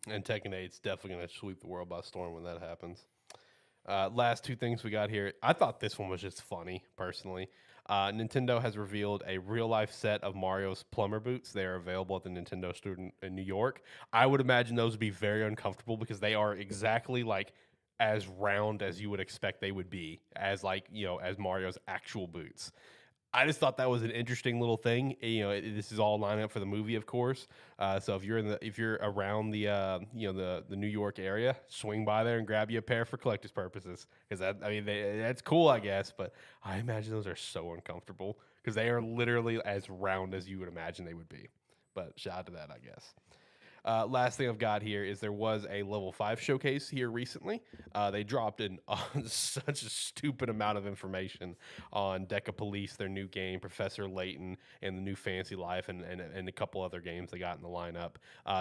And Tekken 8's definitely going to sweep the world by storm when that happens. Last two things we got here. I thought this one was just funny, personally. Nintendo has revealed a real-life set of Mario's plumber boots. They are available at the Nintendo store in New York. I would imagine those would be very uncomfortable because they are exactly like as round as you would expect they would be as as Mario's actual boots. I just thought that was an interesting little thing. This is all lined up for the movie, of course. So if you're around the New York area, swing by there and grab you a pair for collector's purposes. Because that's cool, I guess. But I imagine those are so uncomfortable because they are literally as round as you would imagine they would be. But shout out to that, I guess. Last thing I've got here is there was a level 5 showcase here recently. They dropped in such a stupid amount of information on Deca Police, their new game, Professor Layton, and the new Fancy Life, and a couple other games they got in the lineup.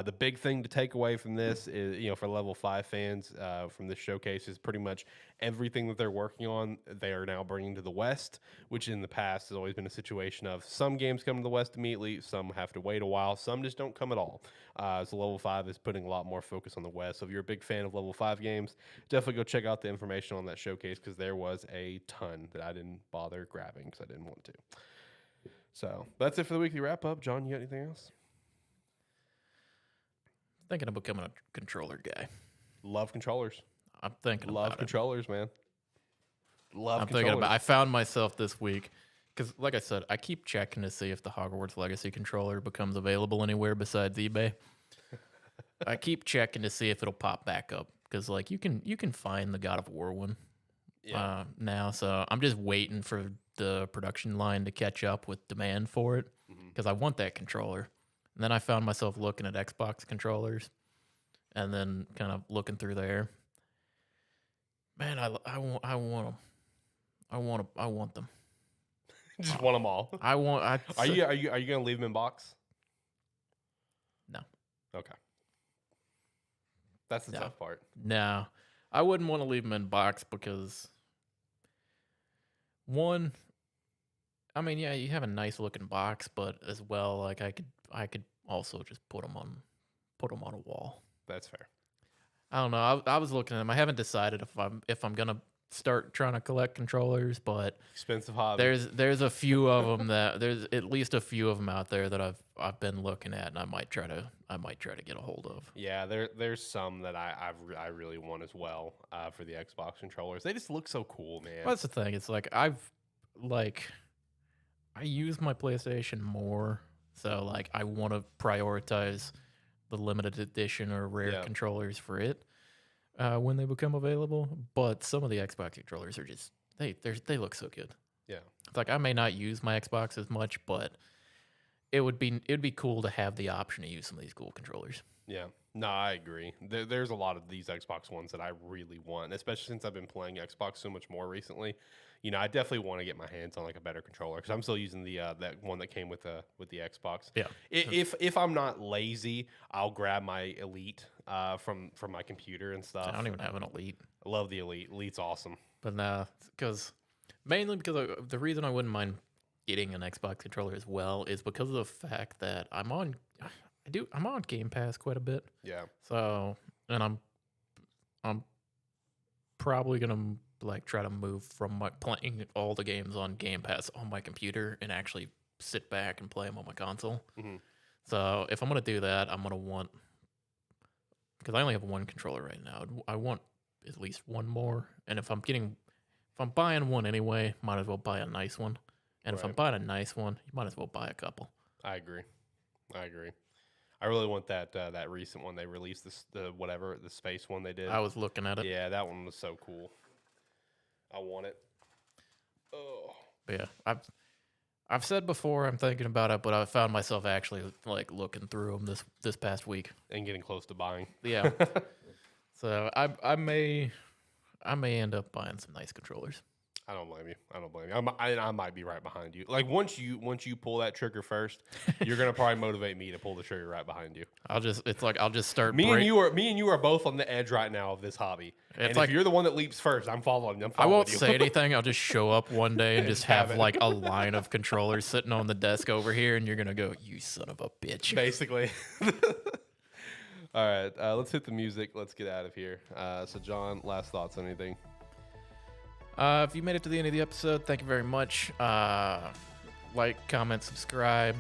The big thing to take away from this is, for level 5 fans from this showcase is pretty much everything that they're working on, they are now bringing to the West, which in the past has always been a situation of some games come to the West immediately, some have to wait a while, some just don't come at all. So level 5 is putting a lot more focus on the West. So if you're a big fan of level 5 games, definitely go check out the information on that showcase because there was a ton that I didn't bother grabbing because I didn't want to. So that's it for the weekly wrap up. John, you got anything else? Thinking of becoming a controller guy. Love controllers. I'm thinking Love about controllers, man. Love I'm controllers. thinking about. I found myself this week because, like I said, I keep checking to see if the Hogwarts Legacy controller becomes available anywhere besides eBay. I keep checking to see if it'll pop back up because, like, you can find the God of War one now. So I'm just waiting for the production line to catch up with demand for it because I want that controller. And then I found myself looking at Xbox controllers, and then kind of looking through there. Man, I want them. I want them. Just want them all. Are you gonna leave them in box? No. Okay. That's the tough part. No, I wouldn't want to leave them in box because one, I mean, yeah, you have a nice looking box, but as well, like I could also just put them on a wall. That's fair. I don't know. I was looking at them. I haven't decided if I'm gonna start trying to collect controllers, but expensive hobby. There's a few of them there's at least a few of them out there that I've been looking at, and I might try to get a hold of. Yeah, there's some that I really want as well for the Xbox controllers. They just look so cool, man. Well, that's the thing. It's like I use my PlayStation more, so like I want to prioritize the limited edition or rare controllers for it when they become available. But some of the Xbox controllers are just they look so good. Yeah, it's like I may not use my Xbox as much, but it'd be cool to have the option to use some of these cool controllers. Yeah, no, I agree. There's a lot of these Xbox ones that I really want, especially since I've been playing Xbox so much more recently. I definitely want to get my hands on like a better controller because I'm still using the that one that came with the Xbox. Yeah. If I'm not lazy, I'll grab my Elite from my computer and stuff. I don't even have an Elite. I love the Elite. Elite's awesome. But nah, mainly because the reason I wouldn't mind getting an Xbox controller as well is because of the fact that I'm on Game Pass quite a bit. Yeah. So, and I'm probably gonna like try to move from playing all the games on Game Pass on my computer and actually sit back and play them on my console. Mm-hmm. So if I'm gonna do that, I'm gonna want, because I only have one controller right now, I want at least one more. And if I'm buying one anyway, might as well buy a nice one. And if I'm buying a nice one, you might as well buy a couple. I agree. I really want that recent one they released, the space one they did. I was looking at it. Yeah, that one was so cool. I want it. Oh. But yeah, I've said before I'm thinking about it, but I found myself actually like looking through them this past week and getting close to buying. Yeah. So I may end up buying some nice controllers. I don't blame you. I might be right behind you. Like once you pull that trigger first, you're gonna probably motivate me to pull the trigger right behind you. I'll just start. Me and you are both on the edge right now of this hobby. And if you're the one that leaps first, I'm following. I won't say anything. I'll just show up one day and just have like a line of controllers sitting on the desk over here, and you're gonna go, "You son of a bitch!" Basically. All right, let's hit the music. Let's get out of here. So, John, last thoughts on anything? If you made it to the end of the episode, thank you very much. Like, comment, subscribe,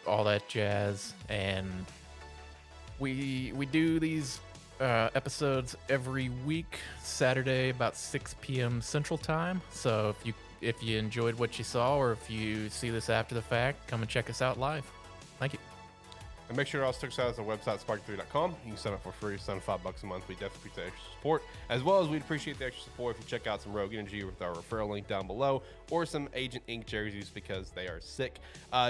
all that jazz. And we do these episodes every week, Saturday, about 6 p.m. Central Time. So if you enjoyed what you saw, or if you see this after the fact, come and check us out live. Thank you. And make sure to also check us out on our website, sparky3.com. You can sign up for free, sign $5 a month. We definitely appreciate the extra support. As well as we'd appreciate the extra support if you check out some Rogue Energy with our referral link down below, or some Agent Ink jerseys because they are sick.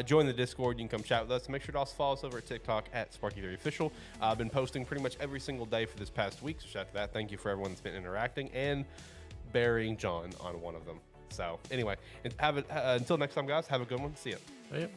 Join the Discord. You can come chat with us. Make sure to also follow us over at TikTok at Sparky3Official. I've been posting pretty much every single day for this past week. So shout out to that. Thank you for everyone that's been interacting and burying John on one of them. So anyway, until next time, guys, have a good one. See ya. Yep.